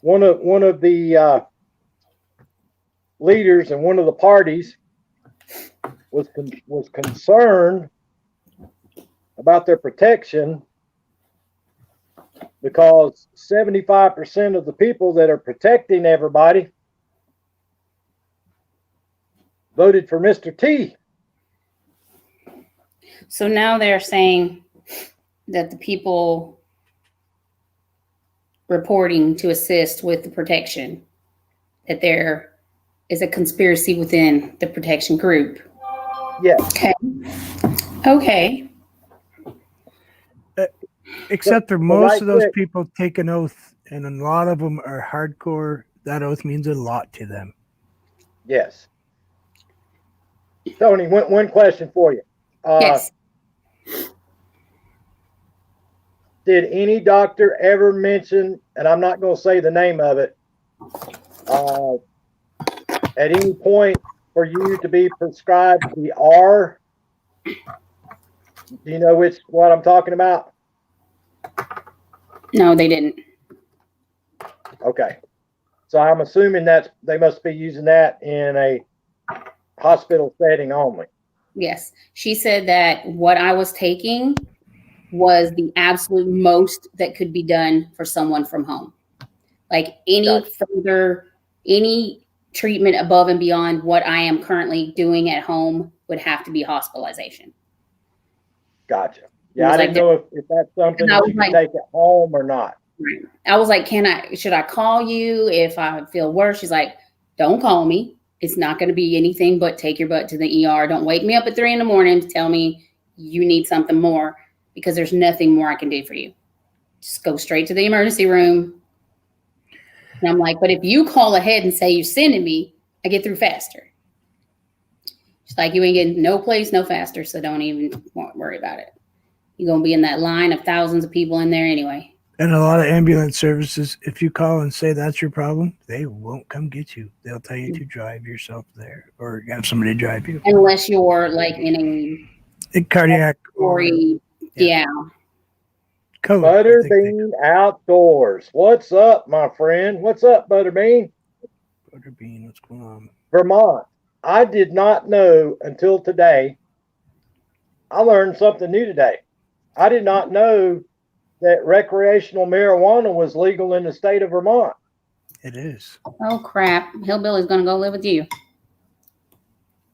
one of the leaders in one of the parties was concerned about their protection because 75% of the people that are protecting everybody voted for Mr. T. So now they're saying that the people reporting to assist with the protection, that there is a conspiracy within the protection group. Yes. Okay. Except for most of those people take an oath, and a lot of them are hardcore. That oath means a lot to them. Yes. Tony, one question for you. Yes. Did any doctor ever mention, and I'm not going to say the name of it, at any point for you to be prescribed the R? Do you know what I'm talking about? No, they didn't. Okay. So I'm assuming that they must be using that in a hospital setting only. Yes. She said that what I was taking was the absolute most that could be done for someone from home. Like any treatment above and beyond what I am currently doing at home would have to be hospitalization. Gotcha. Yeah, I didn't know if that's something that you can take at home or not. Right. I was like, should I call you if I feel worse? She's like, don't call me. It's not going to be anything but take your butt to the ER. Don't wake me up at 3 a.m. to tell me you need something more, because there's nothing more I can do for you. Just go straight to the emergency room. And I'm like, but if you call ahead and say you're sending me, I get through faster. She's like, you ain't getting no place, no faster, so don't even worry about it. You're going to be in that line of thousands of people in there anyway. And a lot of ambulance services, if you call and say that's your problem, they won't come get you. They'll tell you to drive yourself there or have somebody drive you. Unless you're like in a cardiac or yeah. Code, Butterbean Outdoors. What's up, my friend? What's up, Butterbean? Butterbean, what's going on? Vermont. I did not know until today. I learned something new today. I did not know that recreational marijuana was legal in the state of Vermont. It is. Oh crap! Hillbilly's gonna go live with you.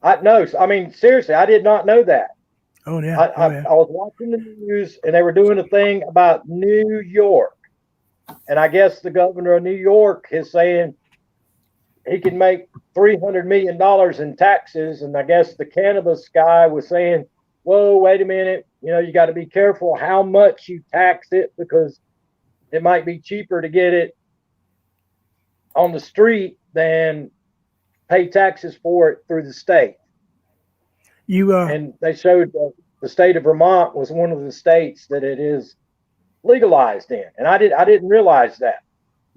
I know. I mean, seriously, I did not know that. Oh yeah. I was watching the news and they were doing a thing about New York. And I guess the governor of New York is saying he can make $300 million in taxes. And I guess the cannabis guy was saying, whoa, wait a minute. You know, you got to be careful how much you tax it because it might be cheaper to get it on the street than pay taxes for it through the state. And they showed the state of Vermont was one of the states that it is legalized in, and I didn't realize that.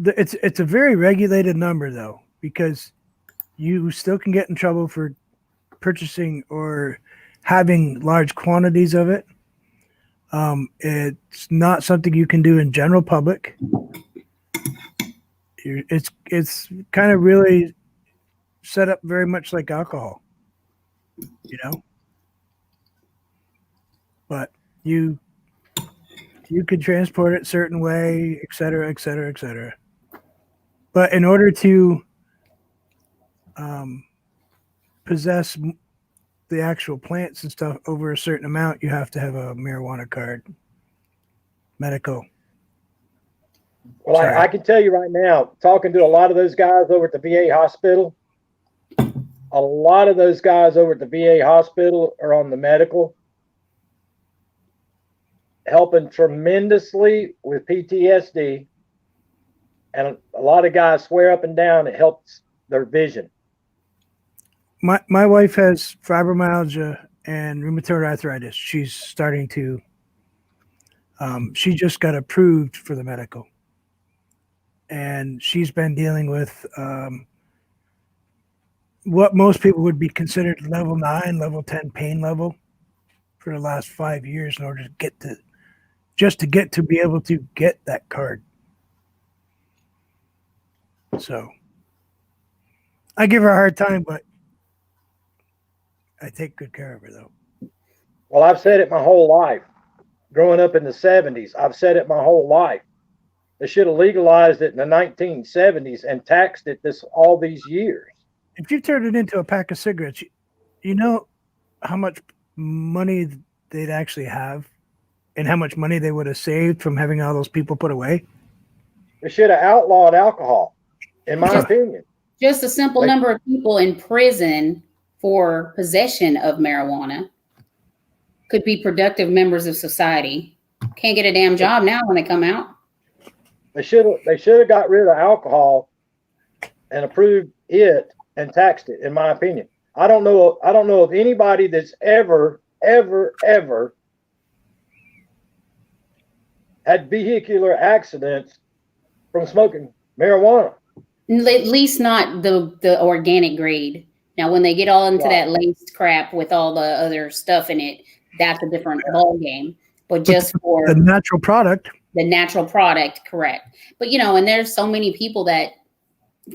It's a very regulated number though, because you still can get in trouble for purchasing or having large quantities of it. It's not something you can do in general public. It's kind of really set up very much like alcohol, you know. But you could transport it a certain way, et cetera, et cetera, et cetera. But in order to possess the actual plants and stuff over a certain amount, you have to have a marijuana card, medical. Well, I can tell you right now, talking to a lot of those guys over at the VA hospital, a lot of those guys over at the VA hospital are on the medical, helping tremendously with PTSD. And a lot of guys swear up and down it helps their vision. My wife has fibromyalgia and rheumatoid arthritis. She's starting to, she just got approved for the medical. And she's been dealing with what most people would be considered level 9, level 10 pain level for the last 5 years in order to get to be able to get that card. So I give her a hard time, but I take good care of her though. Well, I've said it my whole life. Growing up in the 70s, I've said it my whole life. They should have legalized it in the 1970s and taxed it all these years. If you turned it into a pack of cigarettes, you know how much money they'd actually have and how much money they would have saved from having all those people put away? They should have outlawed alcohol, in my opinion. Just a simple number of people in prison for possession of marijuana could be productive members of society. Can't get a damn job now when they come out. They should have got rid of alcohol and approved it and taxed it, in my opinion. I don't know of anybody that's ever had vehicular accidents from smoking marijuana. At least not the organic grade. Now, when they get all into that laced crap with all the other stuff in it, that's a different ball game. But just for the natural product. The natural product, correct. But, you know, and there's so many people that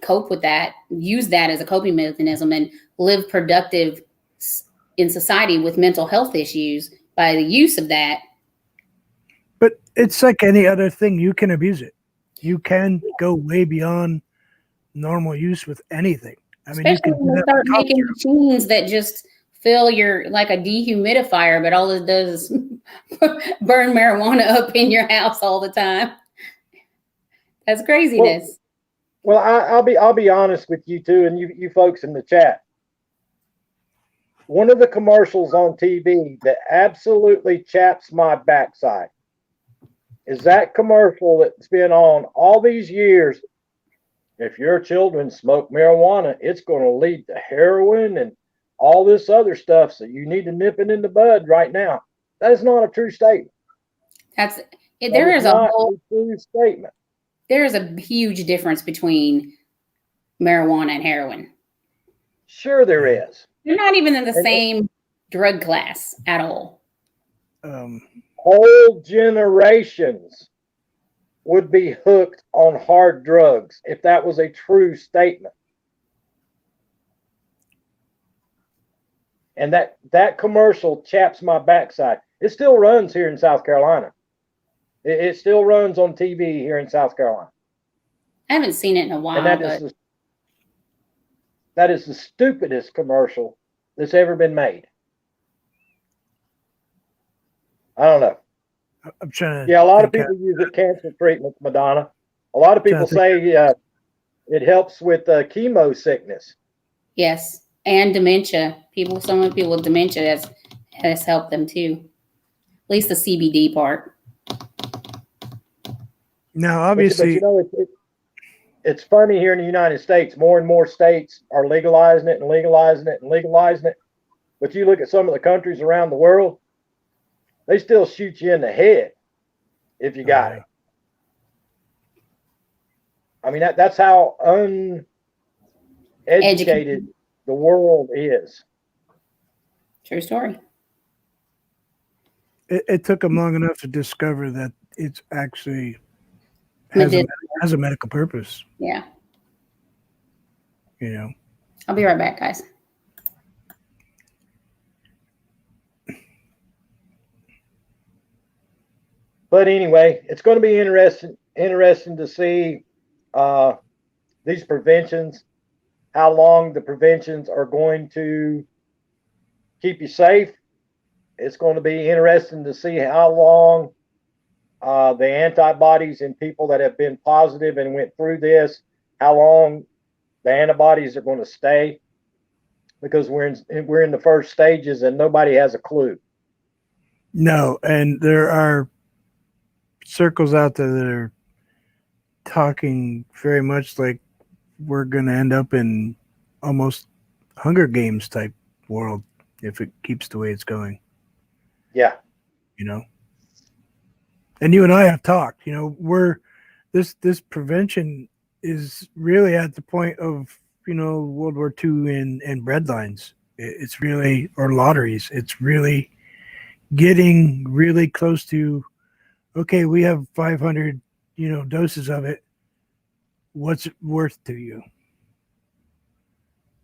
cope with that, use that as a coping mechanism and live productive in society with mental health issues by the use of that. But it's like any other thing. You can abuse it. You can go way beyond normal use with anything. I mean, especially when they start making machines that just fill your, like a dehumidifier, but all it does is burn marijuana up in your house all the time. That's craziness. Well, I'll be honest with you too, and you folks in the chat. One of the commercials on TV that absolutely chaps my backside is that commercial that's been on all these years. If your children smoke marijuana, it's going to lead to heroin and all this other stuff. So you need to nip it in the bud right now. That is not a true statement. There is a true statement. There is a huge difference between marijuana and heroin. Sure, there is. They're not even in the same drug class at all. Whole generations would be hooked on hard drugs if that was a true statement. And that commercial chaps my backside. It still runs here in South Carolina. It still runs on TV here in South Carolina. I haven't seen it in a while, And that is the stupidest commercial that's ever been made. I don't know. I'm trying to. Yeah, a lot of people use it cancer treatments, Madonna. A lot of people say it helps with chemo sickness. yes, and dementia. Some people with dementia has helped them too. At least the CBD part. Now, obviously, but it's funny here in the United States. More and more states are legalizing it and legalizing it and legalizing it. But you look at some of the countries around the world, they still shoot you in the head if you got it. I mean, that's how uneducated the world is. True story. It took them long enough to discover that it's actually has a medical purpose. Yeah. You know. I'll be right back, guys. But anyway, it's going to be interesting to see these preventions, how long the preventions are going to keep you safe. It's going to be interesting to see how long the antibodies in people that have been positive and went through this, how long the antibodies are going to stay, because we're in the first stages and nobody has a clue. No, and there are circles out there that are talking very much like we're going to end up in almost Hunger Games type world if it keeps the way it's going. Yeah. You know, and you and I have talked, you know, this prevention is really at the point of, you know, World War II and bread lines. It's really, or lotteries. It's really getting really close to, okay, we have 500, you know, doses of it. What's it worth to you?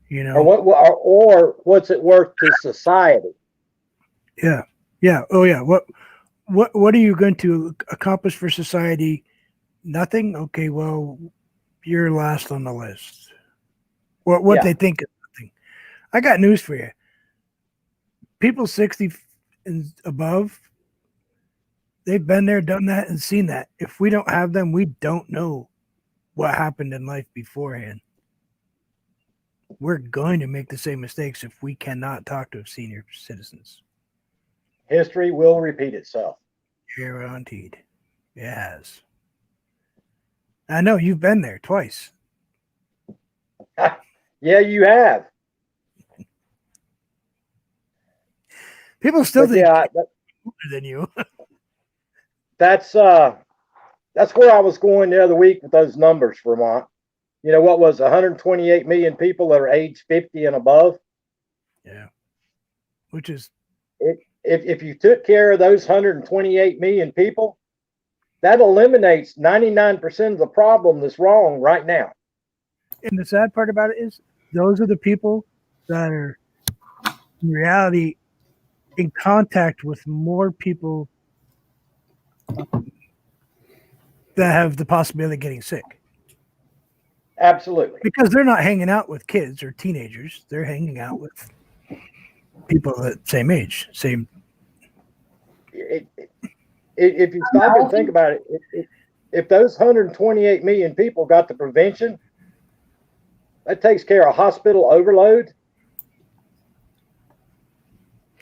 You know, or what's it worth to society? Yeah. Yeah. Oh yeah. What are you going to accomplish for society? Nothing. Okay. Well, you're last on the list. What they think is nothing. I got news for you. People 60 and above, they've been there, done that, and seen that. If we don't have them, we don't know what happened in life beforehand. We're going to make the same mistakes if we cannot talk to senior citizens. History will repeat itself. Guaranteed. It has. I know you've been there twice. Yeah, you have. People still think older than you. That's where I was going the other week with those numbers, Vermont. You know, what was 128 million people that are age 50 and above? Yeah. Which is... If you took care of those 128 million people, that eliminates 99% of the problem that's wrong right now. And the sad part about it is those are the people that are in reality in contact with more people that have the possibility of getting sick. Absolutely. Because they're not hanging out with kids or teenagers. They're hanging out with people at same age, same. If you stop and think about it, if those 128 million people got the prevention, that takes care of hospital overload.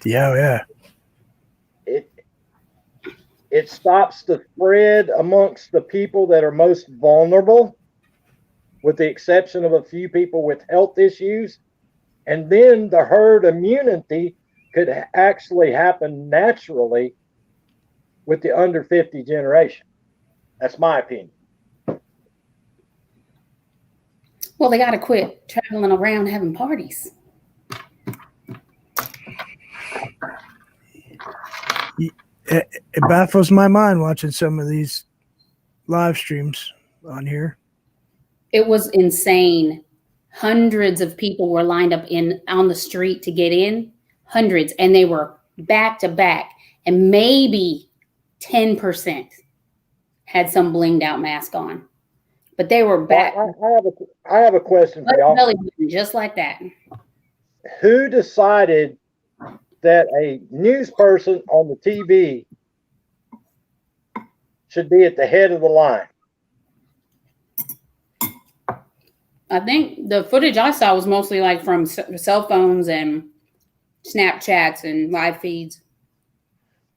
Yeah. It stops the spread amongst the people that are most vulnerable, with the exception of a few people with health issues. And then the herd immunity could actually happen naturally with the under 50 generation. That's my opinion. Well, they got to quit traveling around having parties. It baffles my mind watching some of these live streams on here. It was insane. Hundreds of people were lined up on the street to get in. hundreds, and they were back to back, and maybe 10% had some blinged out mask on, but they were back. I have a question for y'all. Just like that. Who decided that a news person on the TV should be at the head of the line? I think the footage I saw was mostly like from cell phones and Snapchats and live feeds.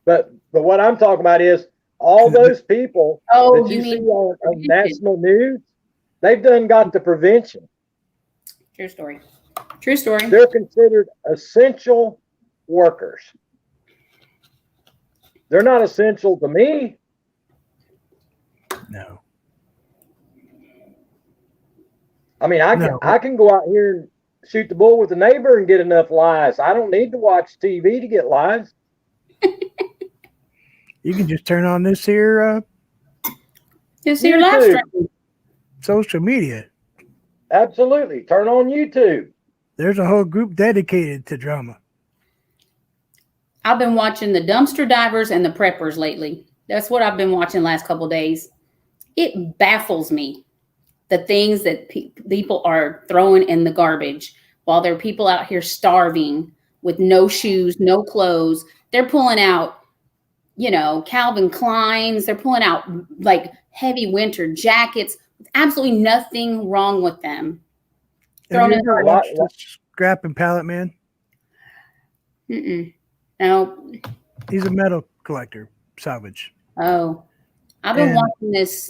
But what I'm talking about is all those people that you see on national news, they've done got the prevention. True story. True story. They're considered essential workers. They're not essential to me. No. I mean, I can go out here and shoot the bull with a neighbor and get enough lies. I don't need to watch TV to get lies. You can just turn on this here live stream. Social media. Absolutely. Turn on YouTube. There's a whole group dedicated to drama. I've been watching the dumpster divers and the preppers lately. That's what I've been watching the last couple of days. It baffles me, the things that people are throwing in the garbage while there are people out here starving with no shoes, no clothes. They're pulling out, Calvin Kleins. They're pulling out like heavy winter jackets. Absolutely nothing wrong with them. Have you ever watched Scrap and Pallet Man? No. He's a metal collector, salvage. Oh, I've been watching this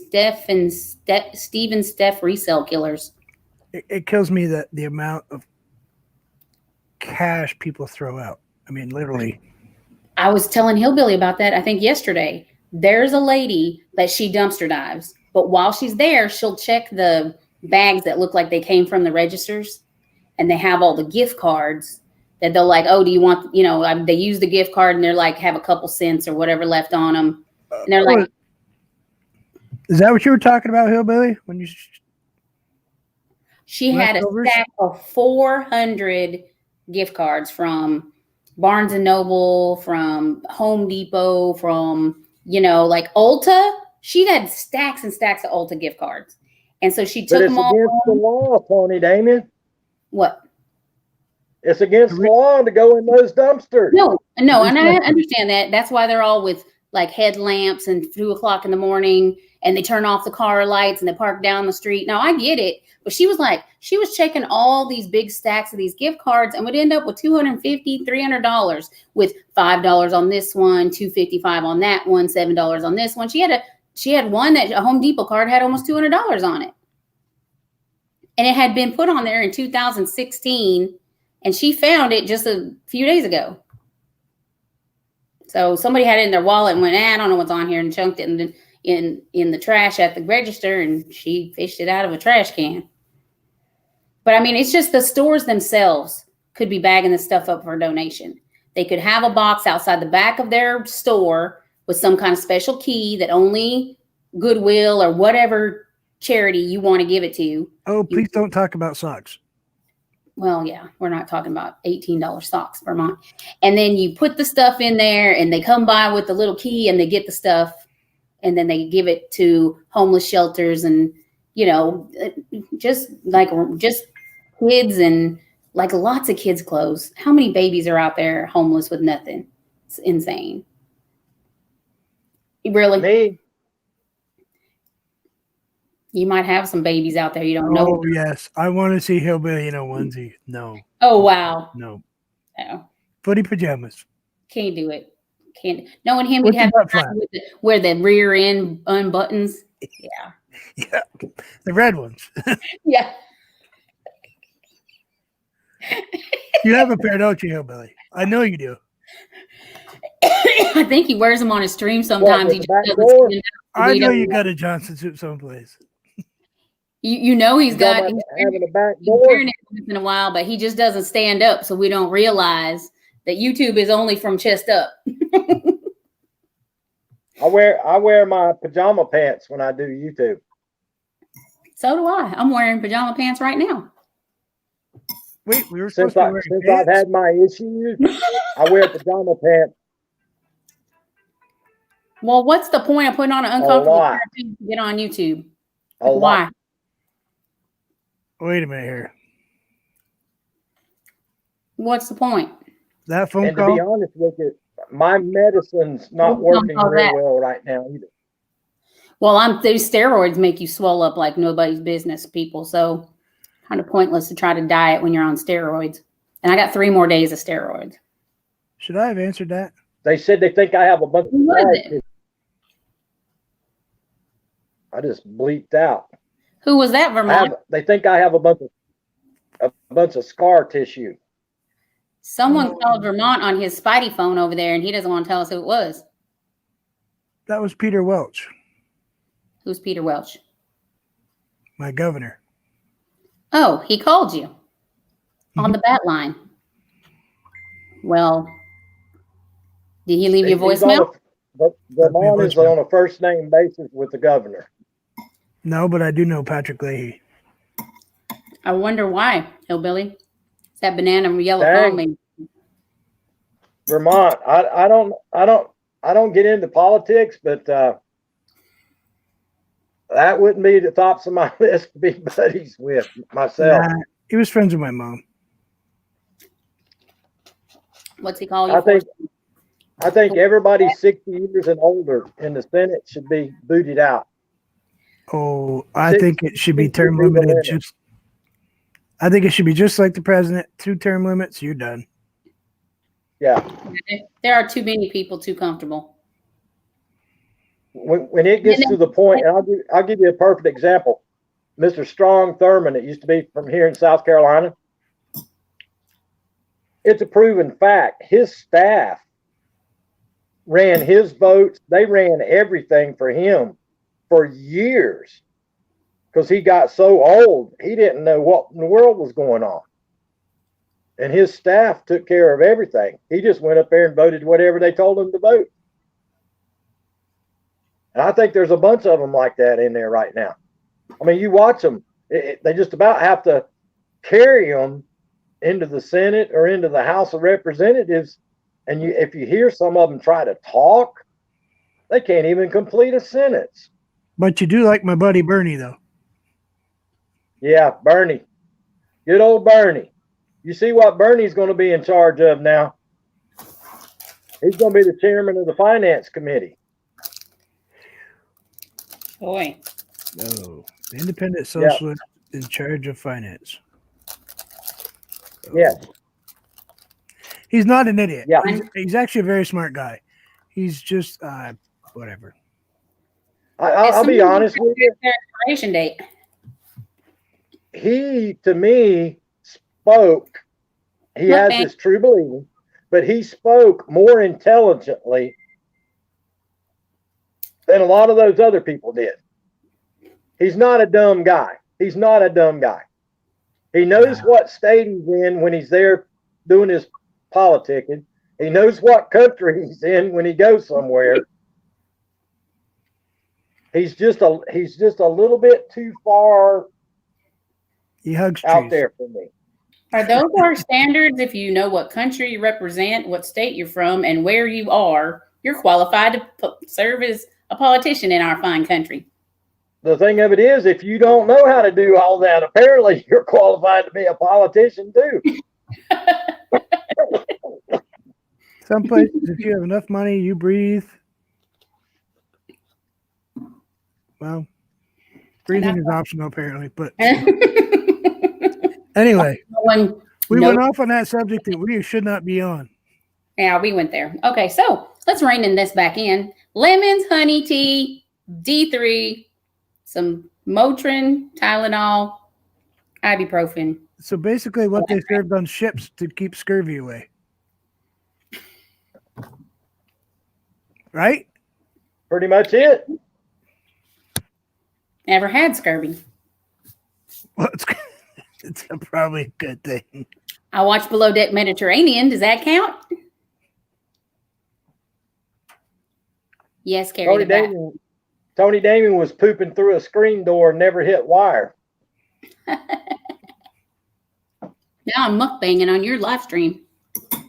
Steve and Steph resale killers. It kills me that the amount of cash people throw out. I mean, literally. I was telling Hillbilly about that, I think yesterday. There's a lady that she dumpster dives, but while she's there, she'll check the bags that look like they came from the registers, and they have all the gift cards that they'll like, oh, do you want, they use the gift card and they're like, have a couple cents or whatever left on them. And they're like, is that what you were talking about, Hillbilly? When she had a stack of 400 gift cards from Barnes and Noble, from Home Depot, from, like Ulta. She had stacks and stacks of Ulta gift cards. And so she took them all. It's against the law, Tony Damien. What? It's against the law to go in those dumpsters. No, and I understand that. That's why they're all with like headlamps and 2 o'clock in the morning, and they turn off the car lights and they park down the street. Now I get it, but she was checking all these big stacks of these gift cards and would end up with $250, $300 with $5 on this one, $255 on that one, $7 on this one. She had one that a Home Depot card had almost $200 on it. And it had been put on there in 2016, and she found it just a few days ago. So somebody had it in their wallet and went, I don't know what's on here, and chunked it in the trash at the register, and she fished it out of a trash can. But I mean, it's just the stores themselves could be bagging this stuff up for a donation. They could have a box outside the back of their store with some kind of special key that only Goodwill or whatever charity you want to give it to. Oh, please don't talk about socks. Well, yeah, we're not talking about $18 socks, Vermont. And then you put the stuff in there and they come by with the little key and they get the stuff, and then they give it to homeless shelters and, just kids and like lots of kids' clothes. How many babies are out there homeless with nothing? It's insane. Really? Me? You might have some babies out there you don't know. Oh, yes. I want to see Hillbilly in a onesie. No. Oh, wow. No. No. Footy pajamas. Can't do it. Can't. Knowing him, he'd have where the rear end unbuttons. Yeah. Yeah. The red ones. Yeah. You have a pair, don't you, Hillbilly? I know you do. I think he wears them on his stream sometimes. He just doesn't. I know you got a Johnson suit someplace. You know he's got having a back he's door. wearing it once in a while, but he just doesn't stand up, so we don't realize that YouTube is only from chest up. I wear my pajama pants when I do YouTube. So do I. I'm wearing pajama pants right now. Wait, we were Since supposed to be wearing I've pants? had my issues, I wear pajama pants Well, what's the point of putting on an a uncomfortable lot. pair of pants to get on YouTube? A lot. Why? Wait a minute here. What's the point? That phone And to be call? honest with you, my medicine's not Well, working call real that. well right now either. Well, these steroids make you swell up like nobody's business, people. So kind of pointless to try to diet when you're on steroids. And I got 3 more days of steroids. Should I have answered that? They said they think I have a bunch of Who was scar it? tissue. I just bleeped out. Who was that, Vermont? They think I have a bunch of scar tissue. Someone called Vermont on his Spidey phone over there, and he doesn't want to tell us who it was. That was Peter Welch, Who's Peter Welch? my governor. Oh, he called you on the bat line. Well, did he leave you a voicemail? Vermont is on a first name basis with the governor. No, but I do know Patrick Leahy. I wonder why, Hillbilly. It's that banana yellow Dang. phone maybe. Vermont, I don't get into politics, but that wouldn't be the tops of my list to be buddies with myself. Nah, he was friends with my mom. What's he call you for? I think everybody 60 years and older in the Senate should be booted out. Oh, I think it should be term limited. I think it should be just like the president, 2 term limits, you're done. Yeah. There are too many people too comfortable. When it gets to the point, and I'll give you a perfect example. Mr. Strong Thurmond, it used to be from here in South Carolina. It's a proven fact. His staff ran his votes. They ran everything for him for years because he got so old. He didn't know what in the world was going on. And his staff took care of everything. He just went up there and voted whatever they told him to vote. And I think there's a bunch of them like that in there right now. I mean, you watch them. They just about have to carry them into the Senate or into the House of Representatives. And if you hear some of them try to talk, they can't even complete a sentence. But you do like my buddy Bernie, though. Yeah, Bernie. Good old Bernie. You see what Bernie's going to be in charge of now? He's going to be the chairman of the Finance Committee. Boy. Oh, the independent socialist in charge of finance. Yes. He's not an idiot. Yeah. He's actually a very smart guy. He's just whatever. I'll be honest with you. Their expiration date. He, to me, spoke. He has his true belief, but he spoke more intelligently than a lot of those other people did. He's not a dumb guy. He's not a dumb guy. He knows what state he's in when he's there doing his politicking. He knows what country he's in when he goes somewhere. He's just a little bit too far He hugs out trees. there for me. Are those our standards? If you know what country you represent, what state you're from, and where you are, you're qualified to serve as a politician in our fine country. The thing of it is, if you don't know how to do all that, apparently you're qualified to be a politician too. Some places, if you have enough money, you breathe. Well, breathing is optional apparently, but anyway, we went off on that subject that we should not be on. Yeah, we went there. Okay, so let's rein in this back in. Lemons, honey tea, D3, some Motrin, Tylenol, ibuprofen. So basically what they served on ships to keep scurvy away. Right? Pretty much it. Never had scurvy. Well, it's probably a good thing. I watched Below Deck Mediterranean. Does that count? Yes, Carrie. Tony Damon was pooping through a screen door and never hit wire. Now now I'm mukbanging on your live stream.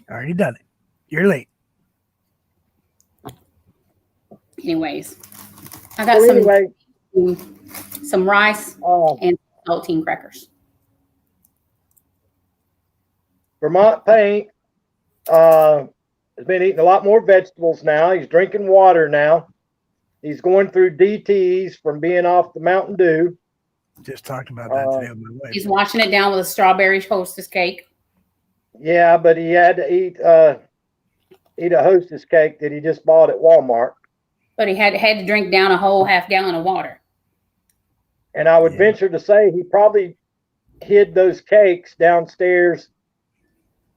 Already done it. You're late. Anyways, I got some rice uh, and saltine crackers. Vermont Paint has been eating a lot more vegetables now. He's drinking water now. He's going through DTs from being off the Mountain Dew. Just talked about that today with my wife. He's washing it down with a strawberry Hostess cake. Yeah, but he had to eat a Hostess cake that he just bought at Walmart. But he had to drink down a whole half gallon of water. And I would venture to say he probably hid those cakes downstairs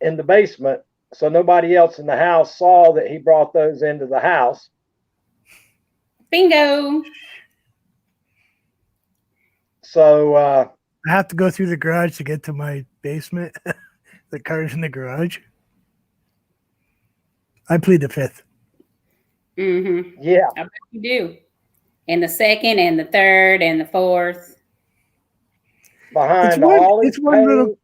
in the basement so nobody else in the house saw that he brought those into the house. Bingo. So I have to go through the garage to get to my basement. The car's in the garage. I plead the fifth. Mm-hmm. Yeah. I bet you do. And the second and the third and the fourth. Behind all his paint,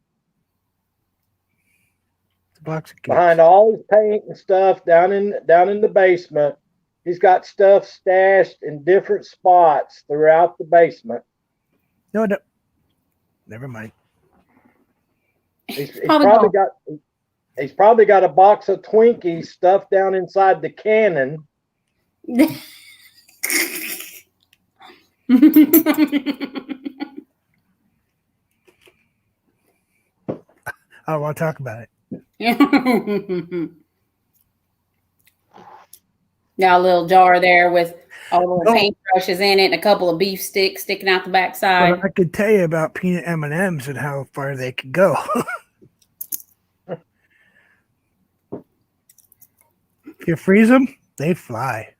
box of behind all his paint and stuff down in the basement, he's got stuff stashed in different spots throughout the basement. No, never mind. He's probably got a box of Twinkies stuffed down inside the cannon. I don't want to talk about it. Now a little jar there with all the paintbrushes in it and a couple of beef sticks sticking out the backside. But I could tell you about peanut M&Ms and how far they could go. If you freeze them, they fly.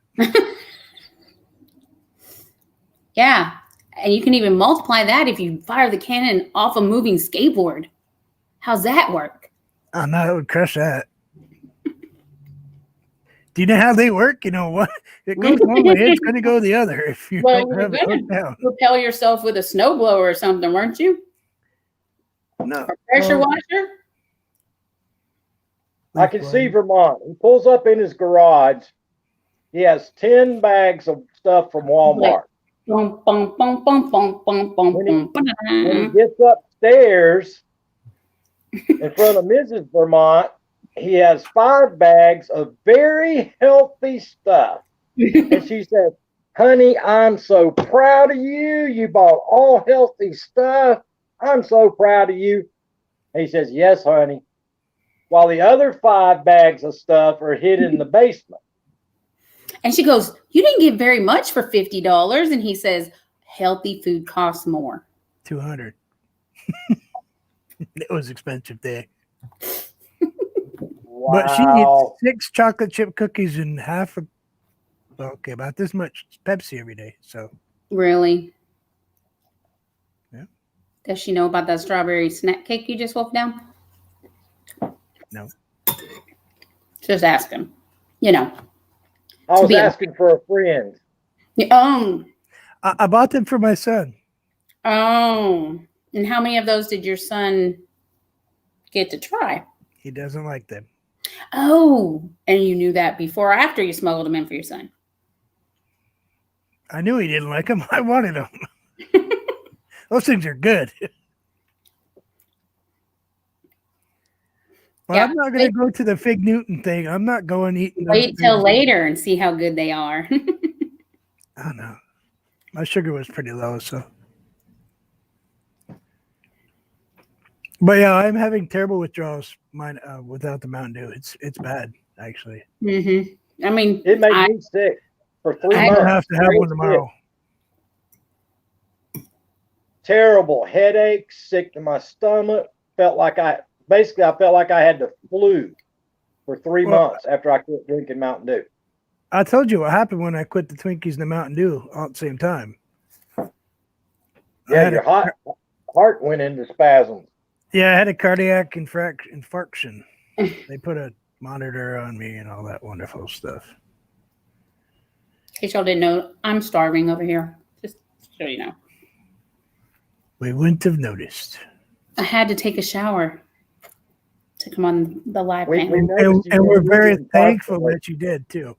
Yeah. And you can even multiply that if you fire the cannon off a moving skateboard. How's that work? Oh, no, it would crush that. Do you know how they work? You know what? It goes one way, it's going to go the other. If you don't have it hooked down. Propel yourself with a snowblower or something, weren't you? No. A pressure washer? I can see Vermont. He pulls up in his garage. He has 10 bags of stuff from Walmart. Bum, bum, bum, bum, bum, bum, bum, When he gets upstairs in front of Mrs. Vermont, he has 5 bags of very healthy stuff. And she said, "Honey, I'm so proud of you. You bought all healthy stuff. I'm so proud of you." And he says, "Yes, honey." While the other 5 bags of stuff are hidden in the basement. And she goes, "You didn't get very much for $50. And he says, "Healthy food costs more." $200. It was expensive there. Wow. But she eats 6 chocolate chip cookies and about this much Pepsi every day. So Really? Yeah. Does she know about that strawberry snack cake you just wolfed down? No. Just asking. You know. I was asking for a friend. I bought them for my son. Oh. And how many of those did your son get to try? He doesn't like them. Oh. And you knew that before or after you smuggled them in for your son? I knew he didn't like them. I wanted them. Those things are good. Well, yeah, I'm not going to go to the Fig Newton thing. I'm not going eating those. Wait till later and see how good they are. I don't know. My sugar was pretty low, so. But yeah, I'm having terrible withdrawals. Mine without the Mountain Dew. It's bad, actually. Mm-hmm. I mean, it made me sick for 3 months. I have to have one tomorrow. Terrible headache, sick to my stomach. Felt like I felt like I had the flu for 3 months after I quit drinking Mountain Dew. I told you what happened when I quit the Twinkies and the Mountain Dew all at the same time. Yeah, your heart went into spasms. Yeah, I had a cardiac infarction. They put a monitor on me and all that wonderful stuff. In case y'all didn't know, I'm starving over here. Just so you know. We wouldn't have noticed. I had to take a shower to come on the live We panel. noticed And you we're were very using thankful constantly. that you did too.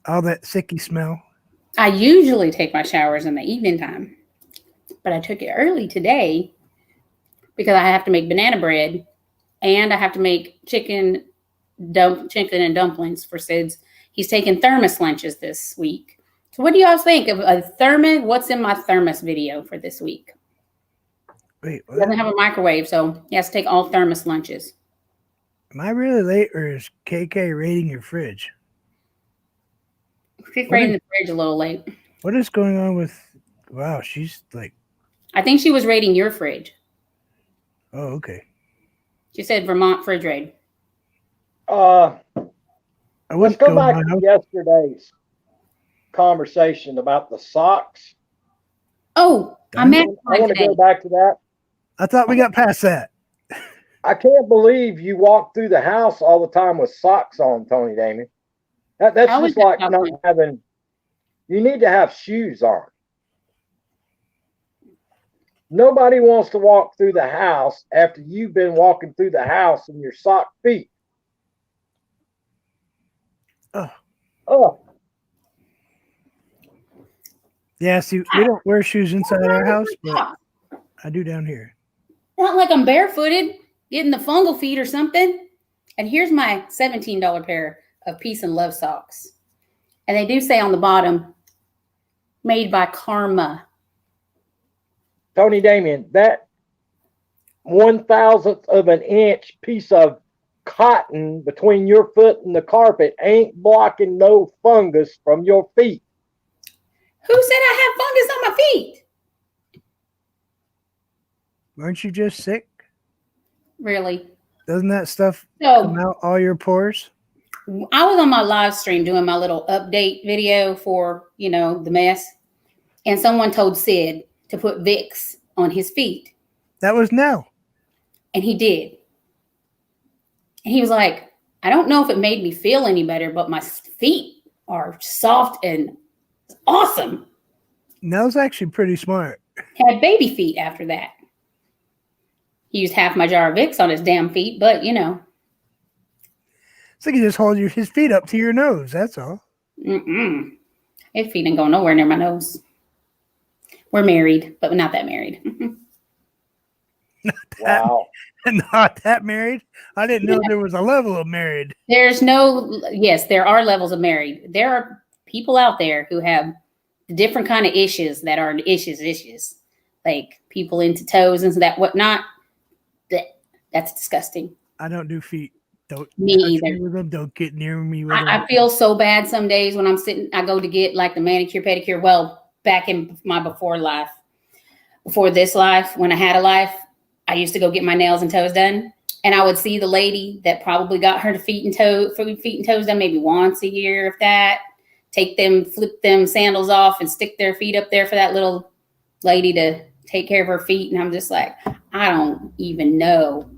All that sicky smell. I usually take my showers in the evening time, but I took it early today because I have to make banana bread and I have to make chicken and dumplings for Sid's. He's taking thermos lunches this week. So what do y'all think of a thermos? What's in my thermos video for this week? Wait, He doesn't what? have a microwave, so he has to take all thermos lunches. Am I really late, or is KK raiding your fridge? She's raiding the fridge a little late. What is going on with? Wow, she's like. I think she was raiding your fridge. Oh, okay. She said Vermont fridge raid. I Let's wouldn't go go back my to house. yesterday's conversation about the socks. Oh, I'm Done? mad I want to go back to that. I thought we got past that. I can't believe you walk through the house all the time with socks on, Tony Damien. That's I always just like have not socks on. having. You need to have shoes on. Nobody wants to walk through the house after you've been walking through the house in your sock feet. Oh. Oh, Yeah, see, we don't wear shoes inside our house, but I do down here. Not like I'm barefooted, getting the fungal feet or something. And here's my $17 pair of Peace and Love socks. And they do say on the bottom, made by Karma. Tony Damien, that 1,000th of an inch piece of cotton between your foot and the carpet ain't blocking no fungus from your feet. Who said I have fungus on my feet? Aren't you just sick? Really? Doesn't that stuff come So out all your pores? I was on my live stream doing my little update video for, the mess. And someone told Sid to put Vicks on his feet. That was now. And he did. And he was like, I don't know if it made me feel any better, but my feet are soft and awesome. Nell's actually pretty smart. Had baby feet after that. He used half my jar of Vicks on his damn feet, but So you just hold his feet up to your nose. That's all. His feet ain't going nowhere near my nose. We're married, but not that married. Wow. Not that married. I didn't know there was a level of married. Yes, there are levels of married. There are people out there who have different kind of issues that are issues. Like people into toes and that whatnot. That's disgusting. I don't do feet. Don't Me touch either. me with them. Don't get near me with them. I feel so bad some days when I'm sitting, I go to get like the manicure, pedicure. Well, back in my before this life, when I had a life, I used to go get my nails and toes done. And I would see the lady that probably got her feet and toes done maybe once a year, if that. Flip them sandals off and stick their feet up there for that little lady to take care of her feet. And I'm just like, I don't even know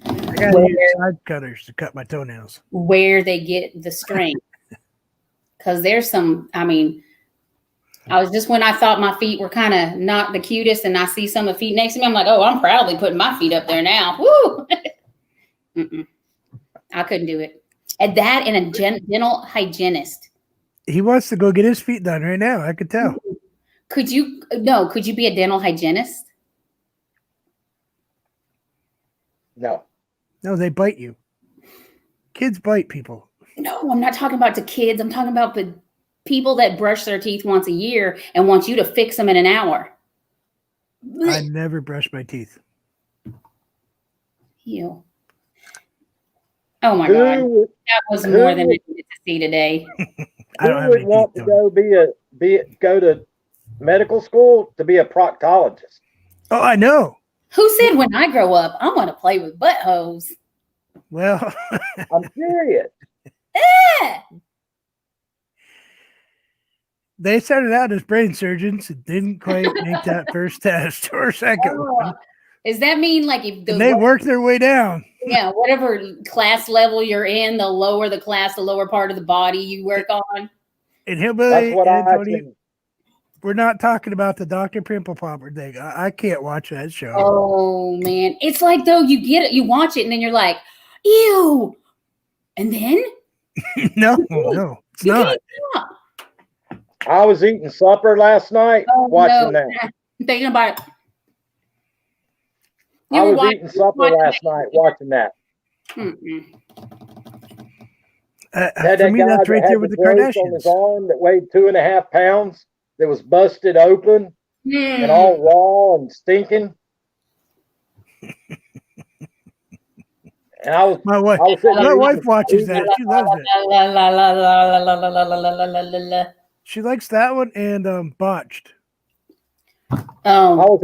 I got to use side cutters to cut my toenails. where they get the strength. Because there's some, I was just when I thought my feet were kind of not the cutest and I see some of the feet next to me, I'm like, oh, I'm proudly putting my feet up there now. Woo! I couldn't do it. And that and a dental hygienist. He wants to go get his feet done right now. I could tell. Could you be a dental hygienist? No. No, they bite you. Kids bite people. No, I'm not talking about the kids. I'm talking about the people that brush their teeth once a year and want you to fix them in an hour. I never brush my teeth. Ew. Oh my God. That was more than I needed to see today. I don't Who have would any want teeth, to go to medical school to be a proctologist? Oh, I know. Who said when I grow up, I want to play with buttholes? Well, I'm curious. Yeah. they started out as brain surgeons and didn't quite make that first test or second one. Does that mean like if And they worked their way down? Yeah, whatever class level you're in, the lower the class, the lower part of the body you work on. And Hillbilly That's what and I Tony, can. We're not talking about the Dr. Pimple Popper thing. I can't watch that show. Oh man, it's like though you get it, you watch it, and then you're like, ew, and then No, it's you not. can't stop. I was eating supper last night watching that. I'm thinking about it. I was eating supper last night watching that. Mm-mm. For me, that's right there with the growth on his Kardashians. arm that weighed 2.5 pounds, that was busted open and all raw and stinking. And My wife watches that. She loves it. She likes that one and Botched. Oh,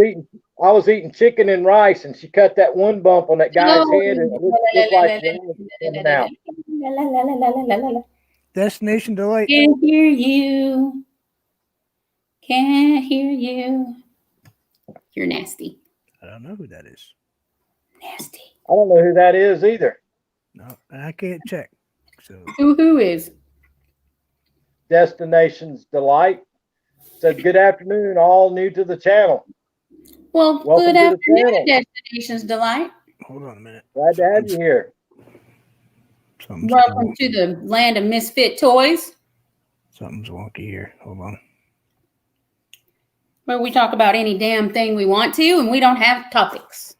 I was eating chicken and rice, and she cut that one bump on that guy's head, and it looked like coming out. Destination Delight. Can't hear you. Can't hear you. You're nasty. I don't know who that is. Nasty. I don't know who that is either. No, I can't check. So Who is? Destination's Delight said, "Good afternoon, all new to the channel. Well, Welcome good to the afternoon, channel. Destination's Delight. hold on a minute. Glad to have you here." Welcome to the land of misfit toys, Something's wonky here. Hold on. where we talk about any damn thing we want to, and we don't have topics.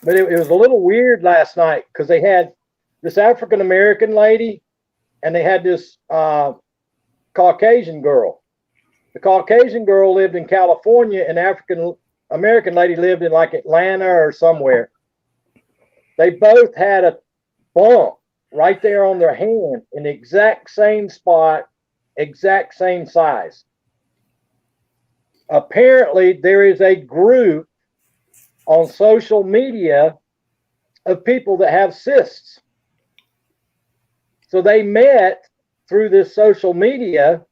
But it was a little weird last night because they had this African American lady and they had this Caucasian girl. The Caucasian girl lived in California, and the African American lady lived in like Atlanta or somewhere. They both had a bump right there on their hand in the exact same spot, exact same size. Apparently, there is a group on social media of people that have cysts. So they met through this social media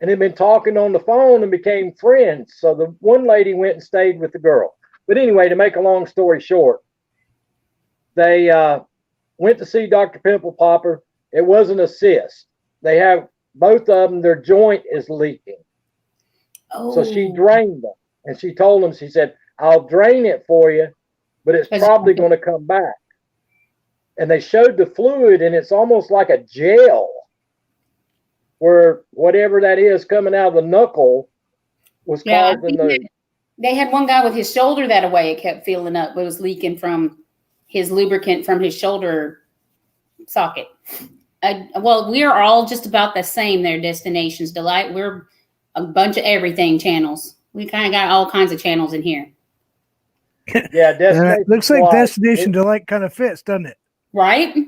and had been talking on the phone and became friends. So the one lady went and stayed with the girl. But anyway, to make a long story short, they went to see Dr. Pimple Popper. It wasn't a cyst. They have both of them, their joint is leaking. Oh. So she drained them. And she told them, she said, "I'll drain it for you, but it's probably going to come back." And they showed the fluid, and it's almost like a gel, where whatever that is coming out of the knuckle was causing the... They had one guy with his shoulder that way. It kept filling up. It was leaking from his lubricant from his shoulder socket. Well, we are all just about the same there, Destinations Delight. We're a bunch of everything channels. We kind of got all kinds of channels in here. Yeah, Destination looks like Destination Delight kind of fits, doesn't it? Right?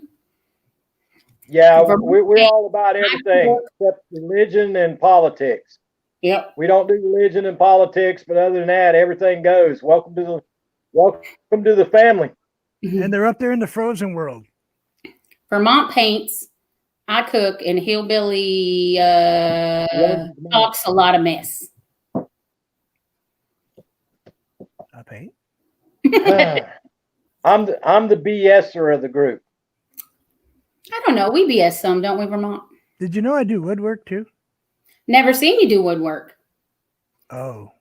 Yeah, we're all about everything except religion and politics. Yep. We don't do religion and politics, but other than that, everything goes. Welcome to the family. And they're up there in the frozen world. Vermont paints. I cook, and Hillbilly talks a lot of mess. I paint. I'm the BSer of the group. I don't know. We BS some, don't we, Vermont? Did you know I do woodwork too? Never seen you do woodwork. Oh.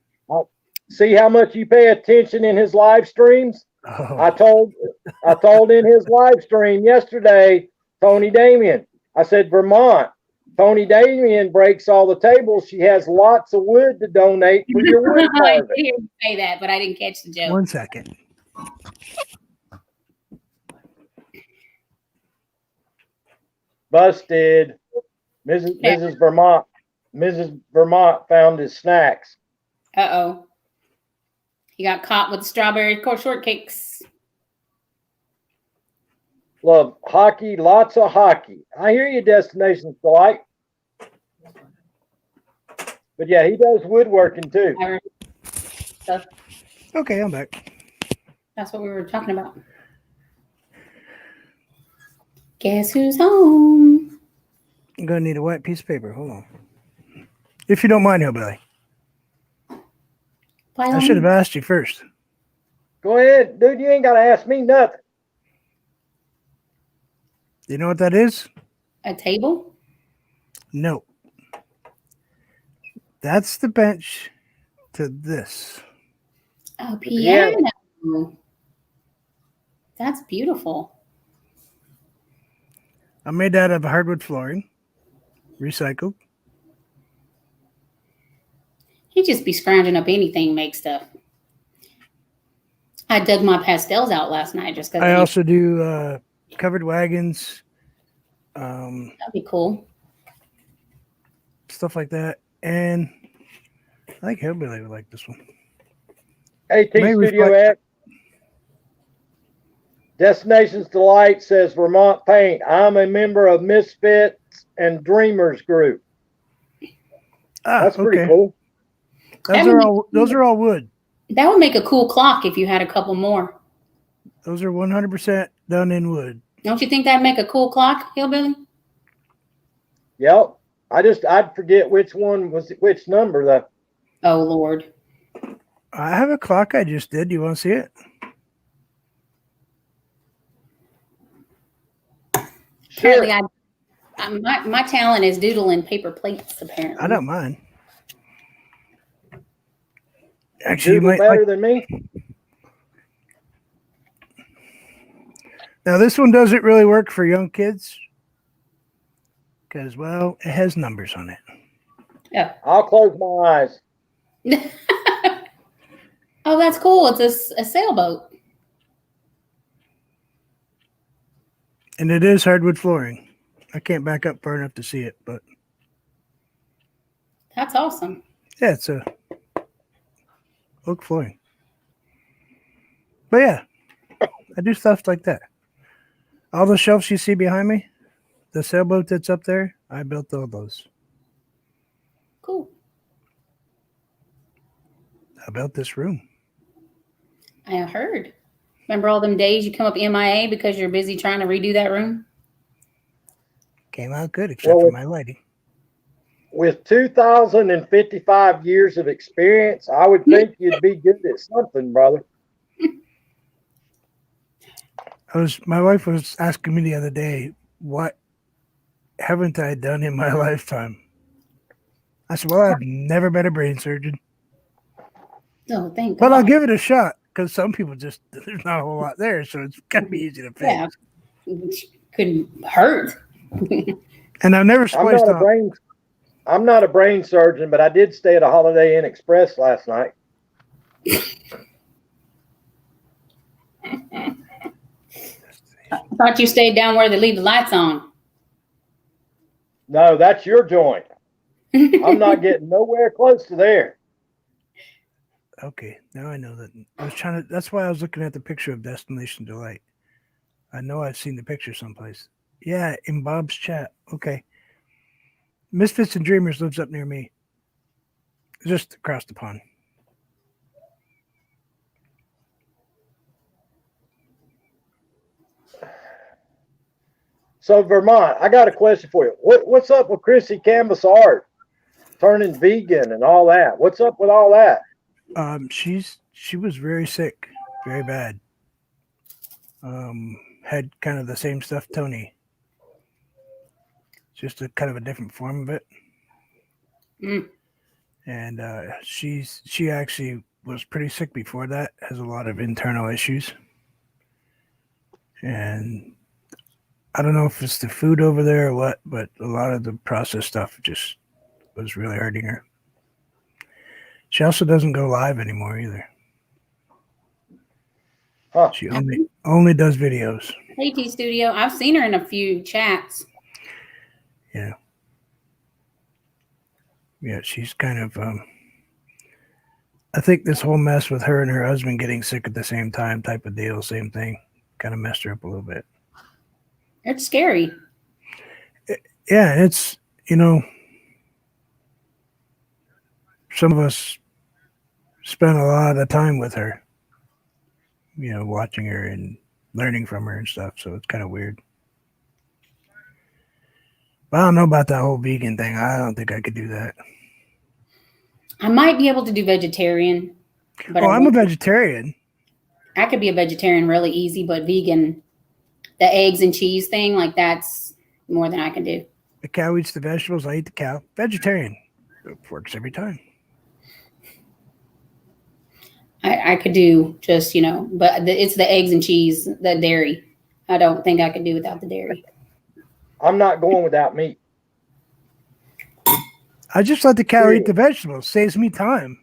See how much you pay attention in his live streams? Oh. I told in his live stream yesterday, Tony Damien, I said, "Vermont, Tony Damien breaks all the tables. She has lots of wood to donate for your wood carving." I didn't say that, but I didn't catch the joke. 1 second. Busted. Mrs. Vermont found his snacks. Uh-oh. He got caught with strawberry shortcakes. Love hockey, lots of hockey. I hear you, Destination Delight. But yeah, he does woodworking too. Okay, I'm back. That's what we were talking about. Guess who's home? I'm going to need a white piece of paper. Hold on. If you don't mind, Hillbilly. I should have asked you first. Go ahead, dude. You ain't got to ask me nothing. You know what that is? A table? No. That's the bench to this. Oh, piano. piano. That's beautiful. I made that out of hardwood flooring, recycled. He'd just be scrounging up anything, make stuff. I dug my pastels out last night just because I also do covered wagons, that'd be cool. stuff like that. And I think Hillbilly would like this one. AT May Studio reflect- X. Destinations Delight says Vermont Paint. I'm a member of Misfits and Dreamers group. That's pretty cool. Those are all wood. That would make a cool clock if you had a couple more. Those are 100% done in wood. Don't you think that'd make a cool clock, Hillbilly? Yep. I'd forget which one was which number though. Oh, Lord. I have a clock I just did. Do you want to see it? Sure. Apparently, my talent is doodling paper plates, apparently. I don't mind. Actually, you Doodle might better like. than me. Now, this one doesn't really work for young kids because, well, it has numbers on it. Yeah. I'll close my eyes. Oh, that's cool. It's a sailboat. And it is hardwood flooring. I can't back up far enough to see it, but That's awesome. yeah, it's a oak flooring. But yeah, I do stuff like that. All the shelves you see behind me, the sailboat that's up there, I built all those. Cool. I built this room. I heard. Remember all them days you come up MIA because you're busy trying to redo that room? Came out good, except for my lighting. With 2,055 years of experience, I would think you'd be good at something, brother. My wife was asking me the other day, what haven't I done in my lifetime? I said, well, I've never been a brain surgeon. Oh, thank God. But I'll give it a shot because some people just, there's not a whole lot there, so it's going to be easy to fix. Yeah, which couldn't hurt. And I've never spliced off. I'm not a brain surgeon, but I did stay at a Holiday Inn Express last night. I thought you stayed down where they leave the lights on. No, that's your joint. I'm not getting nowhere close to there. Okay, now I know that. That's why I was looking at the picture of Destination Delight. I know I've seen the picture someplace. Yeah, in Bob's chat. Okay. Misfits and Dreamers lives up near me. Just across the pond. So Vermont, I got a question for you. What's up with Chrissy Canvas Art turning vegan and all that? What's up with all that? She was very sick, very bad. Had kind of the same stuff Tony. Just a kind of a different form of it. Mm. And she actually was pretty sick before that, has a lot of internal issues. And I don't know if it's the food over there or what, but a lot of the processed stuff just was really hurting her. She also doesn't go live anymore either. Huh. She only does videos. AT Studio. I've seen her in a few chats. Yeah. Yeah, she's kind of I think this whole mess with her and her husband getting sick at the same time type of deal, same thing, kind of messed her up a little bit. It's scary. Yeah, it's, some of us spent a lot of time with her, watching her and learning from her and stuff. So it's kind of weird. But I don't know about that whole vegan thing. I don't think I could do that. I might be able to do vegetarian. But I'm a vegetarian. I could be a vegetarian really easy, but vegan, the eggs and cheese thing, like that's more than I can do. The cow eats the vegetables. I eat the cow. Vegetarian. It works every time. I could do just, but it's the eggs and cheese, the dairy. I don't think I could do without the dairy. I'm not going without meat. I just let the cow eat the vegetables. Saves me time.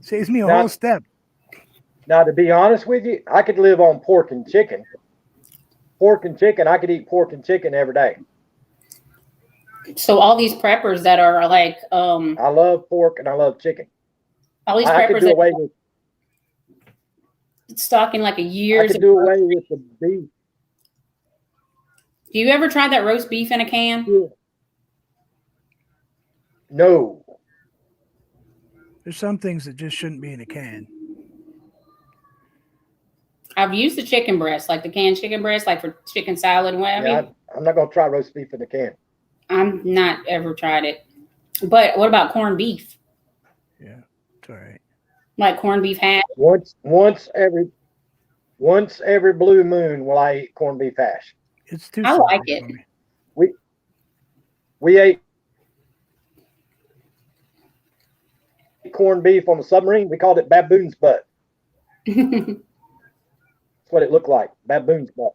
Saves me a whole step. Now, to be honest with you, I could live on pork and chicken. Pork and chicken, I could eat pork and chicken every day. So all these preppers that are like, I love pork and I love chicken. All these I could preppers do that away with stocking like a year's. I could do away with the beef. Do you ever try that roast beef in a can? Yeah. No. There's some things that just shouldn't be in a can. I've used the chicken breast, like the canned chicken breast, like for chicken salad and whatever. Yeah, I'm not going to try roast beef in the can. I'm not ever tried it. But what about corned beef? Yeah, it's all right. Like corned beef hash? Once every blue moon will I eat corned beef hash. It's too. I like it. We ate corned beef on the submarine. We called it baboon's butt. That's what it looked like, baboon's butt.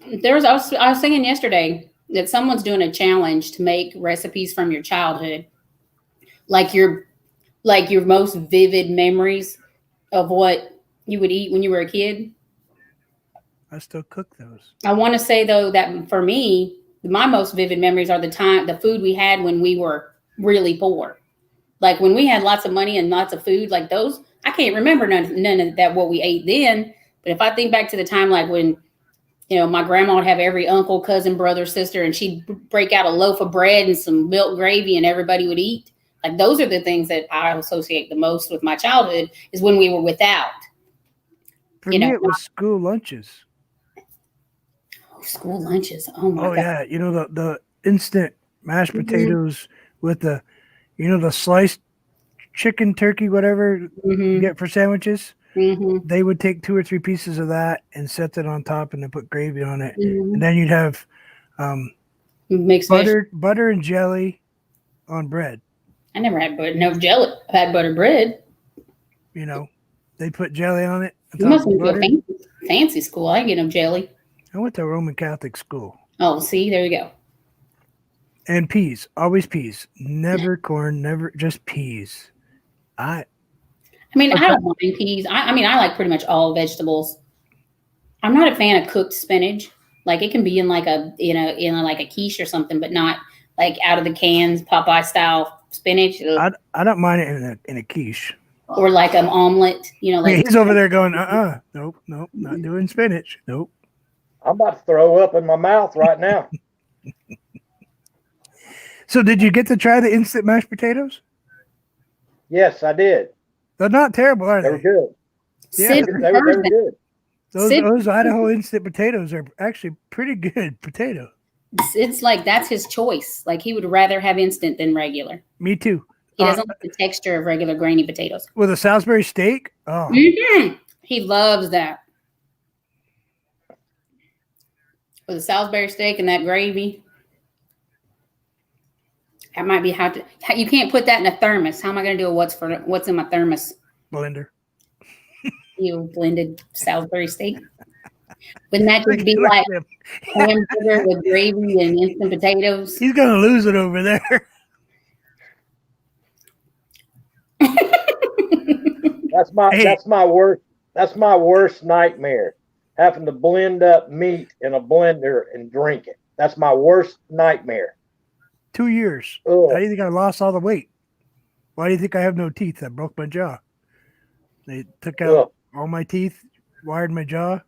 I was thinking yesterday that someone's doing a challenge to make recipes from your childhood, like your most vivid memories of what you would eat when you were a kid. I still cook those. I want to say though that for me, my most vivid memories are the food we had when we were really poor. Like when we had lots of money and lots of food, like those, I can't remember none of that what we ate then. But if I think back to the time like when, my grandma would have every uncle, cousin, brother, sister, and she'd break out a loaf of bread and some milk gravy and everybody would eat. Like those are the things that I associate the most with my childhood is when we were without. For me, it was school lunches. School lunches. Oh my God. Yeah. The instant mashed potatoes with the, the sliced chicken, turkey, whatever you get for sandwiches. Mm-hmm. They would take 2 or 3 pieces of that and set it on top and then put gravy on it. Mm-hmm. And then you'd have butter and jelly on bread. I never had no jelly. I had butter bread. They put jelly on it. You must be a fancy school. I get no jelly. I went to a Roman Catholic school. Oh, see, there you go. And peas, always peas, never corn, never just peas. I don't mind peas. I like pretty much all vegetables. I'm not a fan of cooked spinach. Like it can be in like a like a quiche or something, but not like out of the cans Popeye style spinach. I don't mind it in a quiche. Or like an omelet. Like he's over there going, nope, not doing spinach. Nope. I'm about to throw up in my mouth right now. So did you get to try the instant mashed potatoes? Yes, I did. They're not terrible, are they? They were good. Yeah, they were good. Those Idaho instant potatoes are actually pretty good potato. It's like that's his choice. Like he would rather have instant than regular. Me too. He doesn't like the texture of regular grainy potatoes. With a Salisbury steak? Oh. Mm-hmm. He loves that. With a Salisbury steak and that gravy. That might be you can't put that in a thermos. How am I going to do what's in my thermos? Blender. You blended Salisbury steak. Wouldn't that just be like hamburger with gravy and instant potatoes? He's going to lose it over there. That's my worst nightmare. Having to blend up meat in a blender and drink it. That's my worst nightmare. 2 years. Ugh. How do you think I lost all the weight? Why do you think I have no teeth? I broke my jaw. They took out all my teeth, wired my jaw.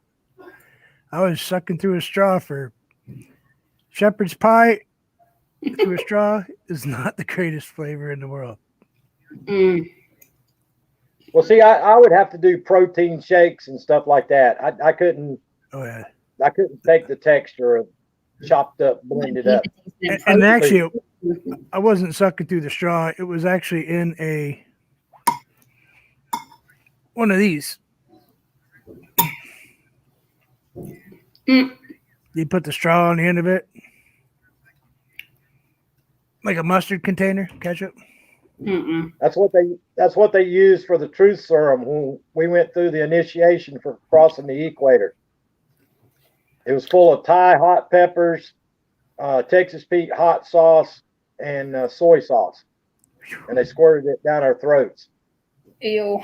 I was sucking through a straw for shepherd's pie through a straw is not the greatest flavor in the world. Mm. Well, see, I would have to do protein shakes and stuff like that. I couldn't. Oh yeah. I couldn't take the texture of chopped up, blended up. And actually, I wasn't sucking through the straw. It was actually in one of these. You put the straw on the end of it. Like a mustard container, ketchup. Mm-mm. That's what they used for the truth serum when we went through the initiation for crossing the equator. It was full of Thai hot peppers, Texas Pete hot sauce, and soy sauce, and they squirted it down our throats. Ew.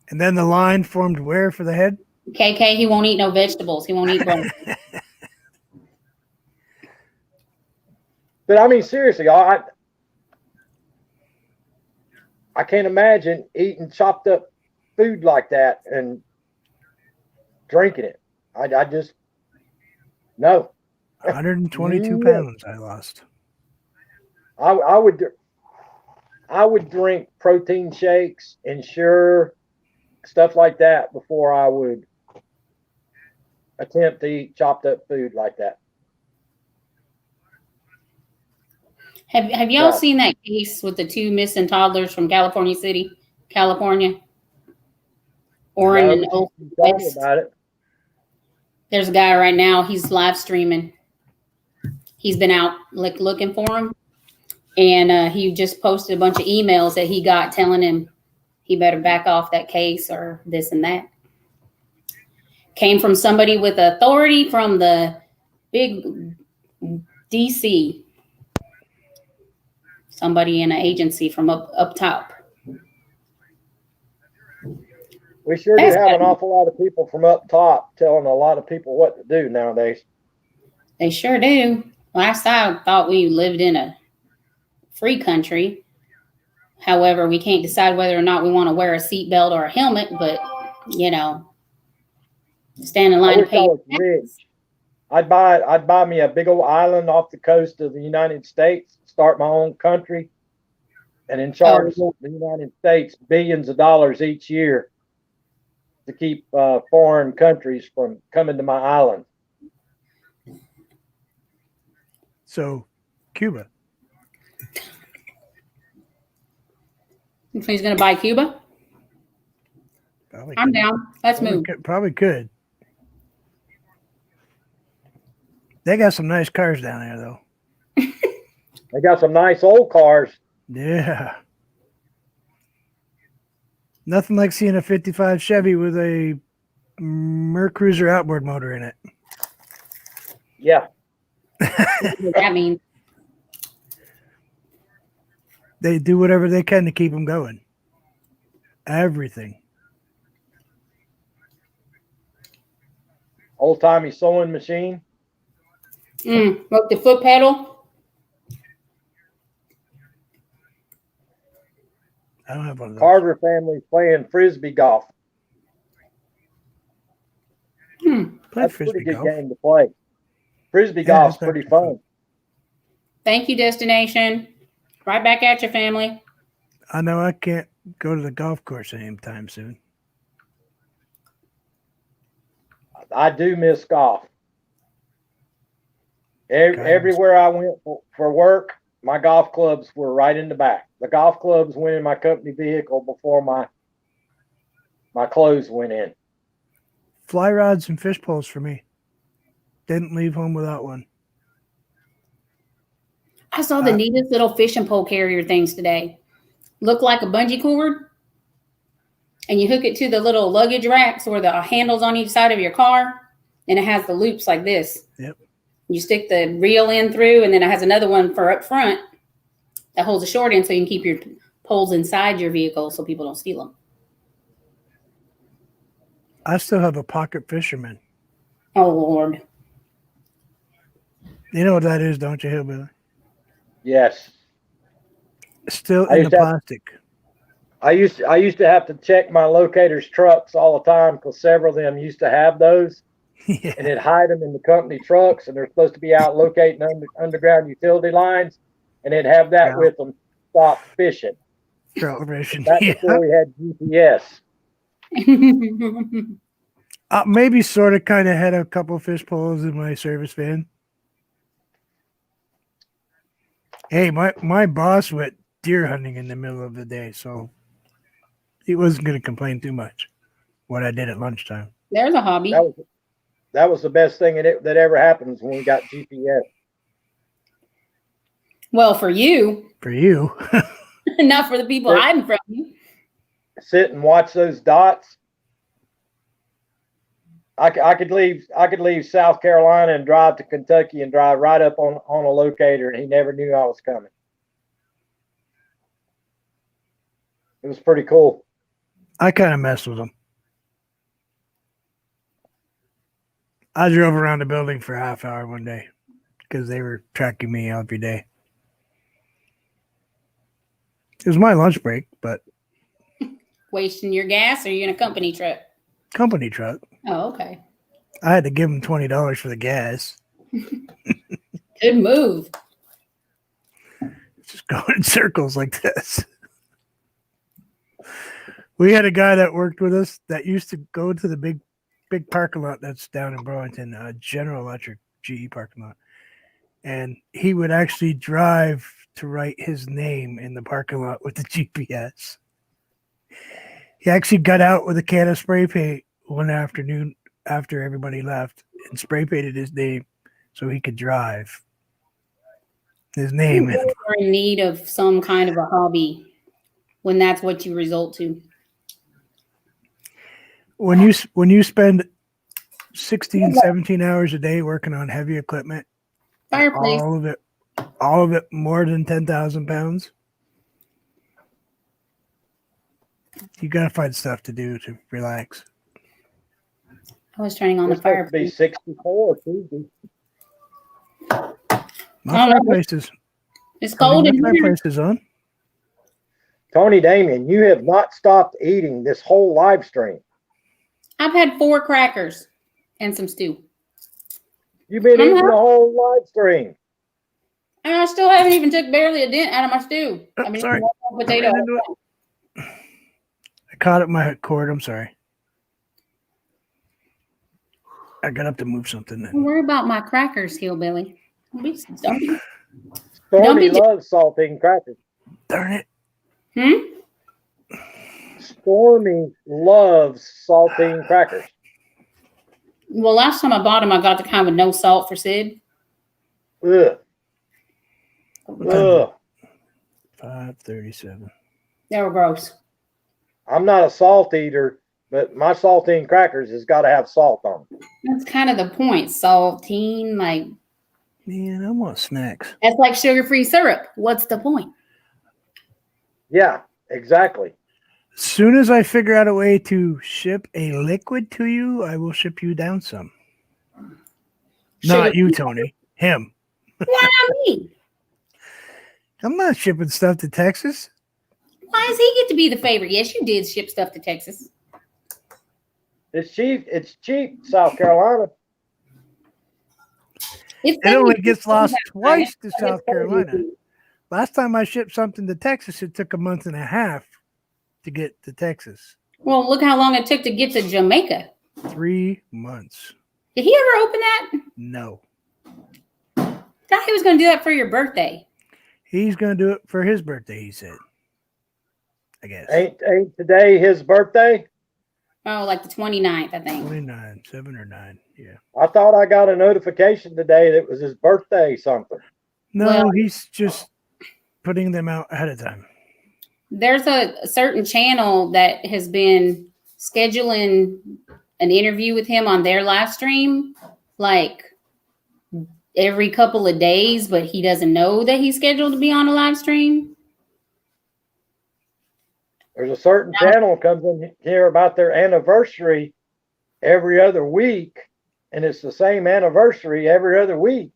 And then the line formed where for the head? KK, he won't eat no vegetables. He won't eat broccoli. But I mean, seriously, I can't imagine eating chopped up food like that and drinking it. I just no. 122 No. pounds I lost. I would drink protein shakes, Ensure, stuff like that before I would attempt to eat chopped up food like that. Have y'all Yeah. seen that case with the 2 missing toddlers from California City, California? Oren No, and but Oak you told me West. about it. There's a guy right now. He's live streaming. He's been out like looking for him, and he just posted a bunch of emails that he got telling him he better back off that case or this and that. Came from somebody with authority from the big DC. Somebody in an agency from up top. We sure do have an awful lot of people from up top telling a lot of people what to do nowadays. They sure do. Last I thought we lived in a free country. However, we can't decide whether or not we want to wear a seatbelt or a helmet, but, stand in line to wish I pay. was rich. I'd buy me a big old island off the coast of the United States, start my own country, and then charge the United States billions of dollars each year to keep foreign countries from coming to my island. So, Cuba. He's going to buy Cuba? Probably I'm could. down. Let's move. Probably could. They got some nice cars down there, though. They got some nice old cars. Yeah. Nothing like seeing a 55 Chevy with a Mercruiser outboard motor in it. Yeah. That means They do whatever they can to keep them going. Everything. Old timey sewing machine. With the foot pedal. I don't have one of those. Carter family playing frisbee golf. Play That's a frisbee pretty good golf. game to play. Frisbee Yeah, golf's that's pretty actually fun. Thank you, Destination. Right back at your family. I know I can't go to the golf course anytime soon. I do miss golf. Everywhere I went for work, my golf clubs were right in the back. The golf clubs went in my company vehicle before my clothes went in. Fly rods and fish poles for me. Didn't leave home without one. I saw the neatest little fishing pole carrier things today. Look like a bungee cord. And you hook it to the little luggage racks where the handles on each side of your car. And it has the loops like this. Yep. You stick the reel in through, and then it has another one for up front that holds a short end so you can keep your poles inside your vehicle so people don't steal them. I still have a pocket Fisherman. Oh, Lord. You know what that is, don't you, Hillbilly? Yes. Still I in used the to have- plastic. I used to have to check my locator's trucks all the time because several of them used to have those, Yeah. and it'd hide them in the company trucks, and they're supposed to be out locating underground utility lines, and they'd have that Yeah. with them. Stop fishing. Celebration. That's Yeah. before we had GPS. Maybe sort of kind of had a couple fish poles in my service van. Hey, my boss went deer hunting in the middle of the day, so he wasn't going to complain too much what I did at lunchtime. There's a hobby. That was the best thing that ever happens when we got GPS. Well, for you, For you. not for the people Sit- hiding from you. Sit and watch those dots. I could leave South Carolina and drive to Kentucky and drive right up on a locator, and he never knew I was coming. It was pretty cool. I kind of messed with them. I drove around the building for a half hour one day because they were tracking me every day. It was my lunch break, but Wasting your gas, or are you in a company truck? company truck. Oh, okay. I had to give them $20 for the gas. Good move. Just going in circles like this. We had a guy that worked with us that used to go to the big parking lot that's down in Burlington, General Electric GE parking lot. And he would actually drive to write his name in the parking lot with the GPS. He actually got out with a can of spray paint one afternoon after everybody left and spray painted his name so he could drive his name. People are in need of some kind of a hobby when that's what you result to. When you spend 16, 17 hours a day working on heavy equipment, Fireplace. all of it more than 10,000 pounds, you gotta find stuff to do to relax. I was turning on It's the supposed to be fireplace. 64 Tuesday. My fireplace is It's cold in my here. fireplace is on. Tony Damien, you have not stopped eating this whole live stream. I've had 4 crackers and some stew. You've been eating the whole live stream. And I still haven't even took barely a dent out of my stew. Oh, I've been sorry. eating one potato. I caught up my cord. I'm sorry. I got up to move something. Don't worry about my crackers, hillbilly. Don't be. Stormy loves saltine crackers. Darn it. Stormy loves saltine crackers. Well, last time I bought them, I got the kind with no salt for Sid. Ugh. Ugh. 5:37. They were gross. I'm not a salt eater, but my saltine crackers has got to have salt on them. That's kind of the point. Saltine, like. Man, I want snacks. That's like sugar-free syrup. What's the point? Yeah, exactly. As soon as I figure out a way to ship a liquid to you, I will ship you down some. Not you, Tony. Him. Why not me? I'm not shipping stuff to Texas. Why does he get to be the favorite? Yes, you did ship stuff to Texas. It's cheap. It's cheap, South Carolina. It only gets lost twice to South Carolina. Last time I shipped something to Texas, it took a month and a half to get to Texas. Well, look how long it took to get to Jamaica. 3 months. Did he ever open that? No. Thought he was going to do that for your birthday. He's going to do it for his birthday, he said. I guess. Ain't today his birthday? Oh, like the 29th, I think. 29, 7 or 9, yeah. I thought I got a notification today that it was his birthday something. No, Well, he's just putting them out ahead of time. There's a certain channel that has been scheduling an interview with him on their live stream like every couple of days, but he doesn't know that he's scheduled to be on a live stream. There's a certain channel comes in here about their anniversary every other week, and it's the same anniversary every other week.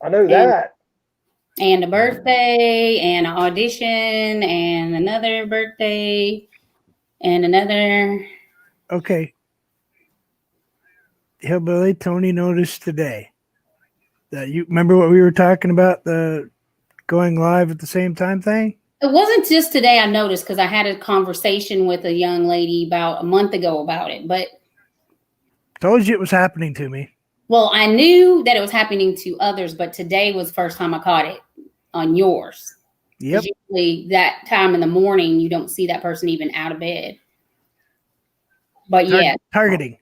I know that. And a birthday, and an audition, and another birthday, and another. Okay. Hillbilly, Tony noticed today that you remember what we were talking about, the going live at the same time thing? It wasn't just today I noticed, because I had a conversation with a young lady about a month ago about it. But told you it was happening to me. well, I knew that it was happening to others, but today was the first time I caught it on yours. Yep. Usually that time in the morning, you don't see that person even out of bed. But yeah, Targeting.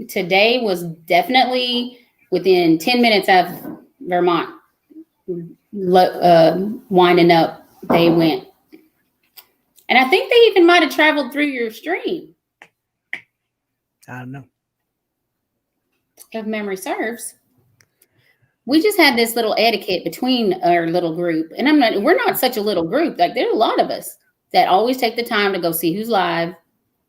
today was definitely within 10 minutes of Vermont. winding up, they went. And I think they even might have traveled through your stream. I don't know. If memory serves. We just had this little etiquette between our little group. And we're not such a little group. Like, there are a lot of us that always take the time to go see who's live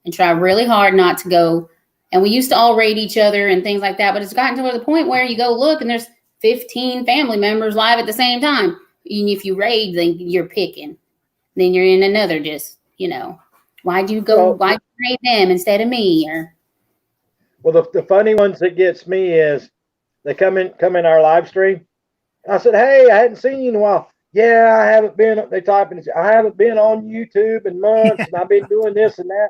and try really hard not to go. And we used to all rate each other and things like that. But it's gotten to the point where you go look and there's 15 family members live at the same time. And if you raid, then you're picking. Then you're in another why'd you raid them instead of me? Or well, the funny ones that gets me is they come in our live stream. I said, hey, I hadn't seen you in a while. Yeah, I haven't been. They type in, I haven't been on YouTube in months, and I've been doing this and that.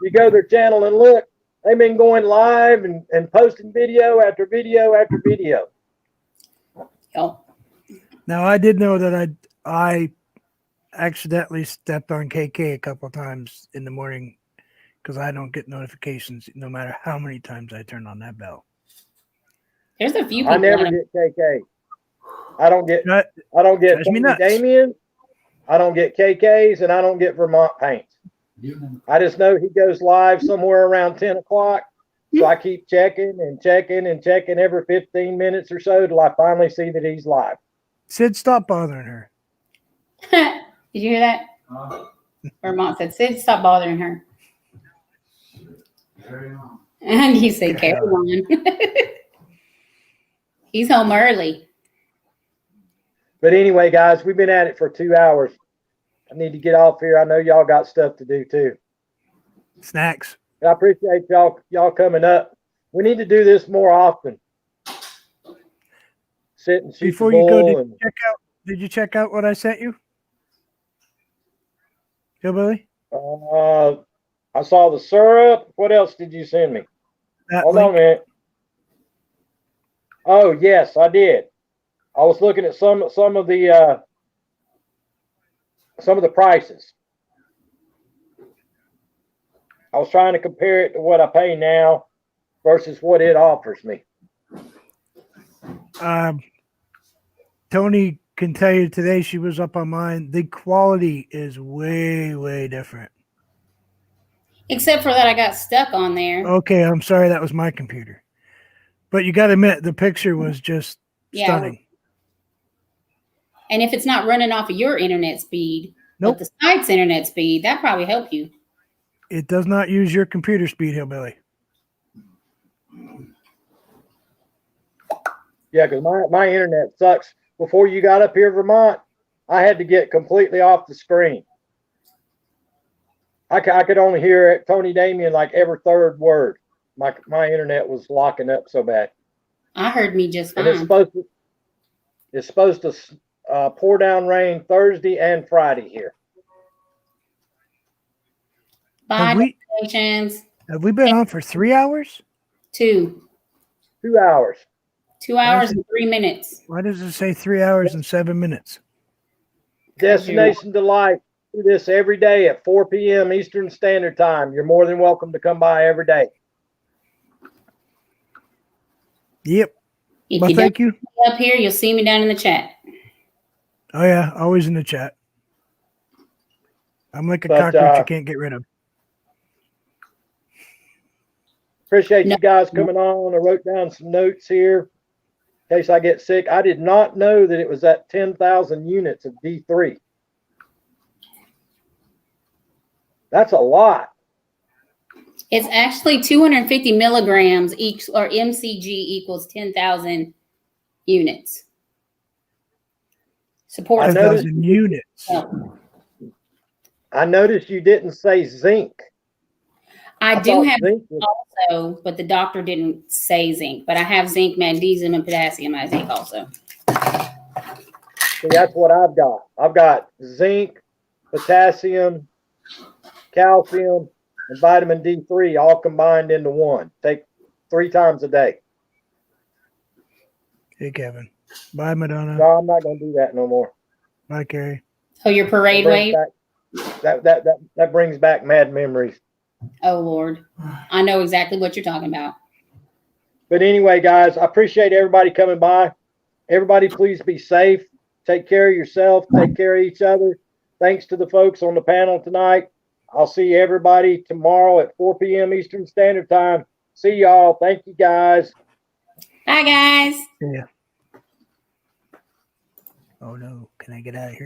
You go to their channel and look, they've been going live and posting video after video after video. Oh. Now, I did know that I accidentally stepped on KK a couple of times in the morning because I don't get notifications no matter how many times I turn on that bell. There's a few people. I never get KK. I don't get Tony Damien. I don't get KKs, and I don't get Vermont Paints. I just know he goes live somewhere around 10 o'clock. So I keep checking and checking and checking every 15 minutes or so till I finally see that he's live. Sid, stop bothering her. Did you hear that? Vermont said, Sid, stop bothering her. Carry on. And he said, carry on. He's home early. But anyway, guys, we've been at it for 2 hours. I need to get off here. I know y'all got stuff to do too. Snacks. I appreciate y'all coming up. We need to do this more often. Sit and shoot Before the you go, bull did you check out what I sent you? Hillbilly? I saw the syrup. What else did you send me? Hold on a minute. Oh, yes, I did. I was looking at some of the prices. I was trying to compare it to what I pay now versus what it offers me. Tony can tell you today she was up on mine. The quality is way, way different. Except for that I got stuck on there. Okay, I'm sorry. That was my computer. But you got to admit, the picture was just stunning. And if it's not running off of your internet speed, but the site's internet speed, that probably help you. It does not use your computer speed, Hillbilly. Yeah, because my internet sucks. Before you got up here, Vermont, I had to get completely off the screen. I could only hear Tony Damien like every third word. My internet was locking up so bad. I heard me just fine. And it's supposed to pour down rain Thursday and Friday here. Bye, have we been on for 3 hours? 2. 2 hours. 2 hours and 3 minutes. Why does it say 3 hours and 7 minutes? Destination Delight. Do this every day at 4 p.m. Eastern Standard Time. You're more than welcome to come by every day. Yep. If thank you. Up here, you'll see me down in the chat. Oh, yeah. Always in the chat. I'm like a cockroach you can't get rid of. Appreciate you guys coming on. I wrote down some notes here in case I get sick. I did not know that it was at 10,000 units of D3. That's a lot. It's actually 250 milligrams each, or MCG equals 10,000 units. Support 10,000 units. I noticed you didn't say zinc. I do have zinc also, but the doctor didn't say zinc. But I have zinc, magnesium, and potassium. I think also. See, that's what I've got. I've got zinc, potassium, calcium, and vitamin D3 all combined into one. Take 3 times a day. Hey, Kevin. Bye, Madonna. No, I'm not going to do that no more. Bye, Carrie. So your parade wave? That brings back mad memories. Oh, Lord. I know exactly what you're talking about. But anyway, guys, I appreciate everybody coming by. Everybody, please be safe. Take care of yourself. Take care of each other. Thanks to the folks on the panel tonight. I'll see everybody tomorrow at 4 p.m. Eastern Standard Time. See y'all. Thank you, guys. Bye, guys. Yeah. Oh no, can I get out of here?